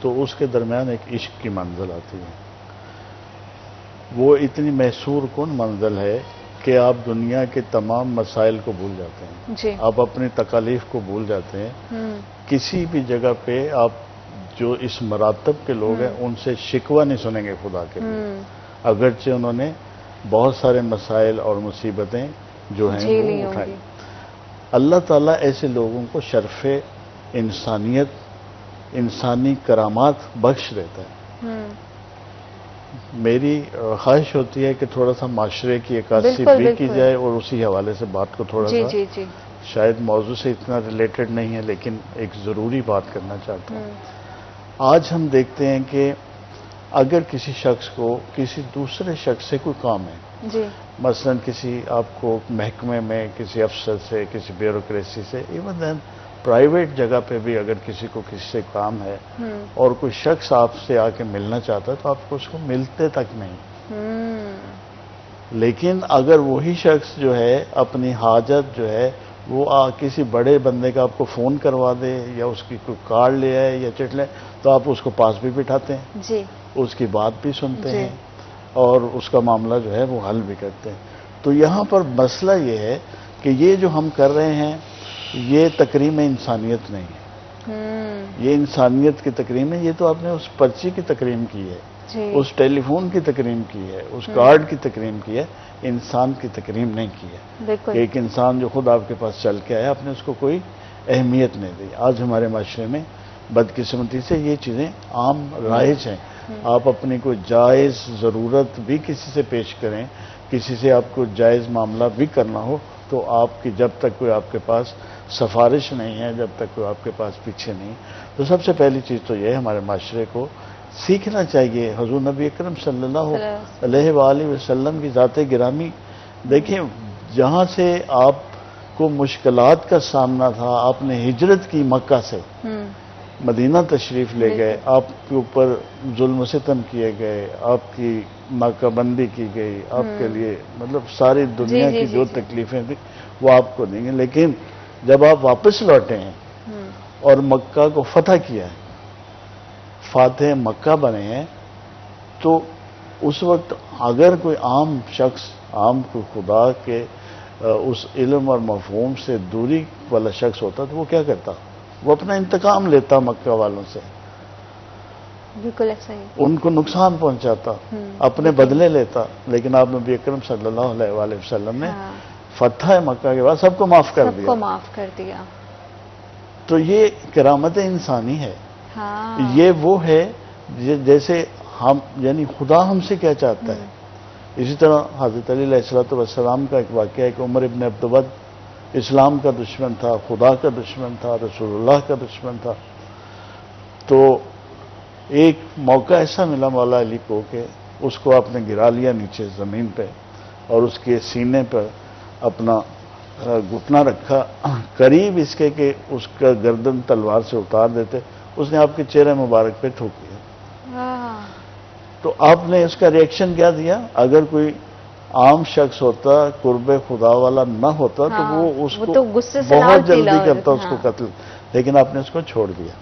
تو اس کے درمیان ایک عشق کی منزل آتی ہے. وہ اتنی محصور کن منزل ہے کہ آپ دنیا کے تمام مسائل کو بھول جاتے ہیں. جی. آپ اپنی تکالیف کو بھول جاتے ہیں. کسی بھی جگہ پہ آپ جو اس مراتب کے لوگ ہیں ان سے شکوہ نہیں سنیں گے خدا کے لیے، اگرچہ انہوں نے بہت سارے مسائل اور مصیبتیں جو ہیں وہ اٹھائیں. اللہ تعالیٰ ایسے لوگوں کو شرف انسانیت، انسانی کرامات بخش دیتا ہے. میری خواہش ہوتی ہے کہ تھوڑا سا معاشرے کی عکاسی بھی کی جائے اور اسی حوالے سے بات کو تھوڑا سا، شاید موضوع سے اتنا ریلیٹڈ نہیں ہے لیکن ایک ضروری بات کرنا چاہتا ہوں. آج ہم دیکھتے ہیں کہ اگر کسی شخص کو کسی دوسرے شخص سے کوئی کام ہے، مثلا کسی آپ کو محکمے میں کسی افسر سے، کسی بیوروکریسی سے، ایون دین پرائیویٹ جگہ پہ بھی اگر کسی کو کسی سے کام ہے اور کوئی شخص آپ سے آ کے ملنا چاہتا ہے تو آپ کو اس کو ملتے تک نہیں. لیکن اگر وہی شخص جو ہے اپنی حاجت جو ہے وہ کسی بڑے بندے کا آپ کو فون کروا دے یا اس کی کوئی کارڈ لے آئے یا چٹ لے تو آپ اس کو پاس بھی بٹھاتے ہیں، اس کی بات بھی سنتے ہیں اور اس کا معاملہ جو ہے وہ حل بھی کرتے ہیں. تو یہاں پر مسئلہ یہ ہے کہ یہ جو ہم کر رہے ہیں یہ تکریم انسانیت نہیں ہے. یہ انسانیت کی تکریم ہے. یہ تو آپ نے اس پرچی کی تکریم کی ہے، اس ٹیلی فون کی تکریم کی ہے، اس کارڈ کی تکریم کی ہے، انسان کی تکریم نہیں کی ہے. کہ ایک انسان جو خود آپ کے پاس چل کے آیا آپ نے اس کو کوئی اہمیت نہیں دی. آج ہمارے معاشرے میں بدقسمتی سے یہ چیزیں عام رائج ہیں. آپ اپنی کوئی جائز ضرورت بھی کسی سے پیش کریں، کسی سے آپ کو جائز معاملہ بھی کرنا ہو تو آپ کی جب تک کوئی آپ کے پاس سفارش نہیں ہے، جب تک کوئی آپ کے پاس پیچھے نہیں. تو سب سے پہلی چیز تو یہ ہے ہمارے معاشرے کو سیکھنا چاہیے حضور نبی اکرم صلی اللہ علیہ وآلہ وسلم کی ذات گرامی. دیکھیں جہاں سے آپ کو مشکلات کا سامنا تھا، آپ نے ہجرت کی مکہ سے مدینہ تشریف لے گئے، آپ کے اوپر ظلم و ستم کیے گئے، آپ کی ناکہ بندی کی گئی، آپ کے لیے مطلب ساری دنیا کی جو تکلیفیں تھیں وہ آپ کو دیں گے. لیکن جب آپ واپس لوٹے ہیں اور مکہ کو فتح کیا ہے، فاتح مکہ بنے ہیں، تو اس وقت اگر کوئی عام شخص، عام کوئی خدا کے اس علم اور مفہوم سے دوری والا شخص ہوتا تو وہ کیا کرتا؟ وہ اپنا انتقام لیتا مکہ والوں سے، بالکل ایسا ہی، ان کو نقصان پہنچاتا، اپنے بدلے لیتا. لیکن آپ نبی اکرم صلی اللہ علیہ وآلہ وسلم نے فتح مکہ کے بعد سب کو معاف کر دیا. سب کو معاف کر دیا. تو یہ کرامت انسانی ہے. یہ وہ ہے جیسے ہم، یعنی خدا ہم سے کیا چاہتا ہے. اسی طرح حضرت علی علیہ السلام کا ایک واقعہ ہے کہ عمر ابن عبدود اسلام کا دشمن تھا، خدا کا دشمن تھا، رسول اللہ کا دشمن تھا. تو ایک موقع ایسا ملا مولا علی کو کہ اس کو آپ نے گرا لیا نیچے زمین پہ اور اس کے سینے پر اپنا گھٹنا رکھا، قریب اس کے کہ اس کا گردن تلوار سے اتار دیتے. اس نے آپ کے چہرے مبارک پہ تھوک دیا. تو آپ نے اس کا ریئیکشن کیا دیا؟ اگر کوئی عام شخص ہوتا، قرب خدا والا نہ ہوتا تو وہ اس کو بہت جلدی کرتا اس کو قتل. لیکن آپ نے اس کو چھوڑ دیا.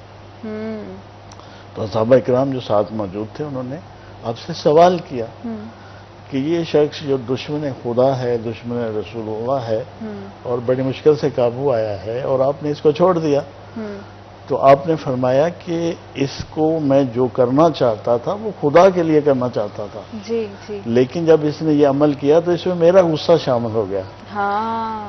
تو صحابہ اکرام جو ساتھ موجود تھے انہوں نے آپ سے سوال کیا کہ یہ شخص جو دشمن خدا ہے، دشمن رسول اللہ ہے اور بڑی مشکل سے قابو آیا ہے اور آپ نے اس کو چھوڑ دیا. تو آپ نے فرمایا کہ اس کو میں جو کرنا چاہتا تھا وہ خدا کے لیے کرنا چاہتا تھا. لیکن جب اس نے یہ عمل کیا تو اس میں میرا غصہ شامل ہو گیا.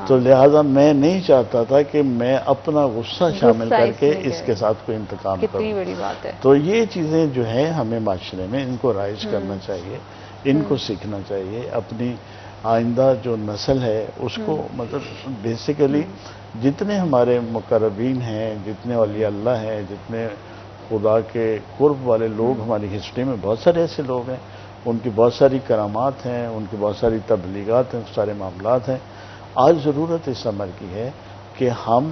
تو لہذا میں نہیں چاہتا تھا کہ میں اپنا غصہ شامل کر کے اس کے ساتھ کوئی انتقام کروں. کتنی بڑی بات ہے. تو یہ چیزیں جو ہیں ہمیں معاشرے میں ان کو رائج کرنا چاہیے، ان کو سیکھنا چاہیے. اپنی آئندہ جو نسل ہے اس کو مطلب بیسیکلی جتنے ہمارے مقربین ہیں، جتنے اولیاء اللہ ہیں، جتنے خدا کے قرب والے لوگ ہماری ہسٹری میں بہت سارے ایسے لوگ ہیں، ان کی بہت ساری کرامات ہیں، ان کی بہت ساری تبلیغات ہیں، سارے معاملات ہیں. آج ضرورت اس عمل کی ہے کہ ہم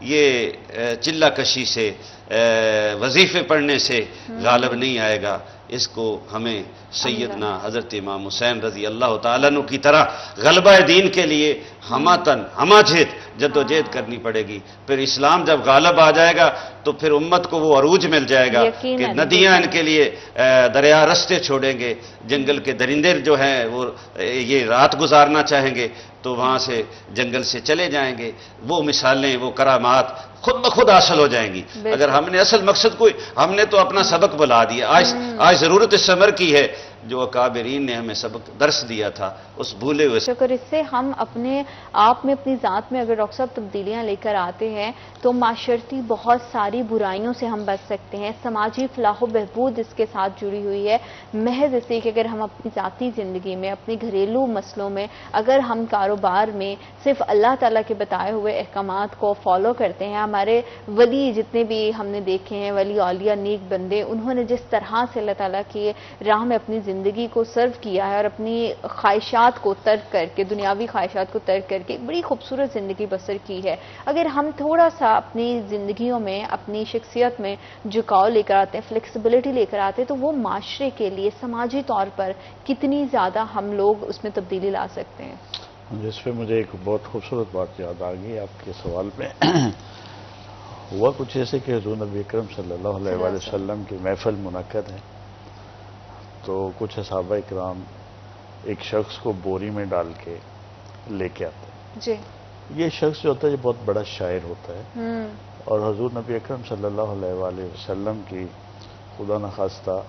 یہ چلہ کشی سے وظیفے پڑھنے سے غالب نہیں آئے گا. اس کو ہمیں سیدنا حضرت امام حسین رضی اللہ تعالیٰ عنہ کی طرح غلبہ دین کے لیے ہمہ جد و جہد کرنی پڑے گی. پھر اسلام جب غالب آ جائے گا تو پھر امت کو وہ عروج مل جائے گا کہ ندیاں ان کے لیے دریا رستے چھوڑیں گے, جنگل کے درندے جو ہیں وہ یہ رات گزارنا چاہیں گے تو وہاں سے جنگل سے چلے جائیں گے. وہ مثالیں, وہ کرامات خود بخود حاصل ہو جائیں گی. اگر ہم نے اصل مقصد کو, ہم نے تو اپنا سبق بلا دیا. آج ضرورت اس عمر کی ہے جو اکابرین نے ہمیں سبق درس دیا تھا اس بھولے ہوئے. شکر اس سے ہم اپنے آپ میں, اپنی ذات میں اگر ڈاکٹر صاحب تبدیلیاں لے کر آتے ہیں تو معاشرتی بہت ساری برائیوں سے ہم بچ سکتے ہیں. سماجی فلاح و بہبود اس کے ساتھ جڑی ہوئی ہے. محض اس سے کہ اگر ہم اپنی ذاتی زندگی میں, اپنے گھریلو مسئلوں میں, اگر ہم کاروبار میں صرف اللہ تعالیٰ کے بتائے ہوئے احکامات کو فالو کرتے ہیں. ہمارے ولی جتنے بھی ہم نے دیکھے ہیں, ولی اولیاء نیک بندے, انہوں نے جس طرح سے اللہ تعالیٰ کی راہ میں اپنی زندگی کو سرو کیا ہے اور اپنی خواہشات کو ترک کر کے, دنیاوی خواہشات کو ترک کر کے بڑی خوبصورت زندگی بسر کی ہے. اگر ہم تھوڑا سا اپنی زندگیوں میں, اپنی شخصیت میں جھکاؤ لے کر آتے ہیں, فلیکسیبلٹی لے کر آتے ہیں, تو وہ معاشرے کے لیے سماجی طور پر کتنی زیادہ ہم لوگ اس میں تبدیلی لا سکتے ہیں. جس پہ مجھے ایک بہت خوبصورت بات یاد آ گئی آپ کے سوال میں. ہوا کچھ ایسے کہ حضور نبی اکرم صلی اللہ علیہ وآلہ وسلم کی محفل منعقد ہے تو کچھ صحابہ اکرام ایک شخص کو بوری میں ڈال کے لے کے آتے ہیں. جی. یہ شخص جو ہوتا ہے یہ بہت بڑا شاعر ہوتا ہے اور حضور نبی اکرم صلی اللہ علیہ وآلہ وسلم کی خدا نخواستہ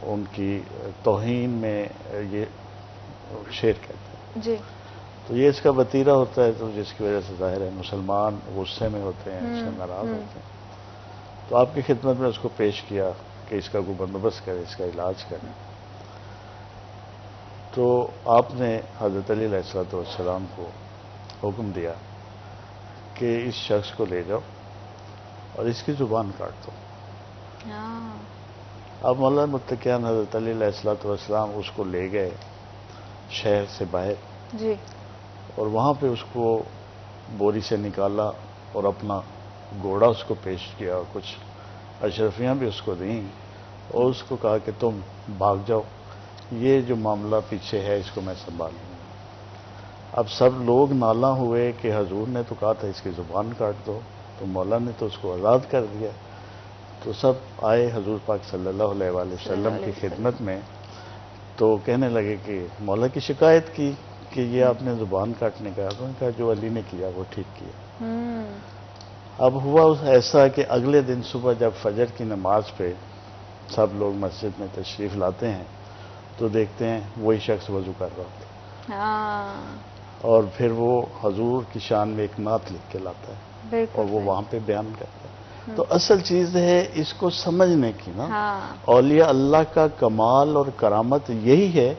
ان کی توہین میں یہ شعر کہتے ہیں. جی. تو یہ اس کا وتیرہ ہوتا ہے تو جس کی وجہ سے ظاہر ہے مسلمان غصے میں ہوتے ہیں, اس سے ناراض ہوتے ہیں. تو آپ کی خدمت میں اس کو پیش کیا کہ اس کا کوئی بندوبست کرے, اس کا علاج کریں. تو آپ نے حضرت علی علیہ السلام کو حکم دیا کہ اس شخص کو لے جاؤ اور اس کی زبان کاٹ دو. اب مولانا متقیان حضرت علی علیہ السلام اس کو لے گئے شہر سے باہر. جی. اور وہاں پہ اس کو بوری سے نکالا اور اپنا گھوڑا اس کو پیش کیا اور کچھ اشرفیاں بھی اس کو دیں اور اس کو کہا کہ تم بھاگ جاؤ, یہ جو معاملہ پیچھے ہے اس کو میں سنبھال لوں گا. اب سب لوگ نالاں ہوئے کہ حضور نے تو کہا تھا اس کی زبان کاٹ دو, تو مولا نے تو اس کو آزاد کر دیا. تو سب آئے حضور پاک صلی اللہ علیہ وآلہ وسلم کی خدمت میں تو کہنے لگے کہ مولا کی شکایت کی کہ یہ آپ نے زبان کاٹنے کا, تو کہا جو علی نے کیا وہ ٹھیک کیا. اب ہوا ایسا کہ اگلے دن صبح جب فجر کی نماز پہ سب لوگ مسجد میں تشریف لاتے ہیں تو دیکھتے ہیں وہی شخص وضو کر رہا ہوتا اور پھر وہ حضور کی شان میں ایک نعت لکھ کے لاتا ہے اور وہ وہاں پہ بیان کرتا ہے. تو اصل چیز ہے اس کو سمجھنے کی نا. اولیاء اللہ کا کمال اور کرامت یہی ہے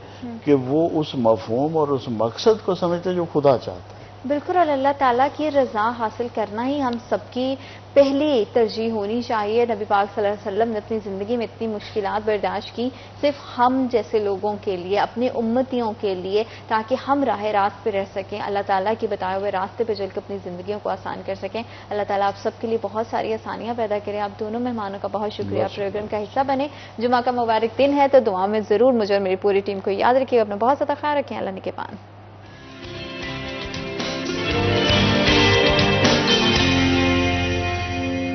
کہ وہ اس مفہوم اور اس مقصد کو سمجھتے جو خدا چاہتا ہے. بالکل, اور اللہ تعالیٰ کی رضا حاصل کرنا ہی ہم سب کی پہلی ترجیح ہونی چاہیے. نبی پاک صلی اللہ علیہ وسلم نے اپنی زندگی میں اتنی مشکلات برداشت کی صرف ہم جیسے لوگوں کے لیے, اپنے امتیوں کے لیے, تاکہ ہم راہ راست پہ رہ سکیں, اللہ تعالیٰ کے بتائے ہوئے راستے پہ چل کے اپنی زندگیوں کو آسان کر سکیں. اللہ تعالیٰ آپ سب کے لیے بہت ساری آسانیاں پیدا کریں. آپ دونوں مہمانوں کا بہت شکریہ, پروگرام کا حصہ بنے. جمعہ کا مبارک دن ہے تو دعا میں ضرور مجھے اور میری پوری ٹیم کو یاد رکھیے. اپنا بہت زیادہ خیال رکھیں. اللہ نگہبان.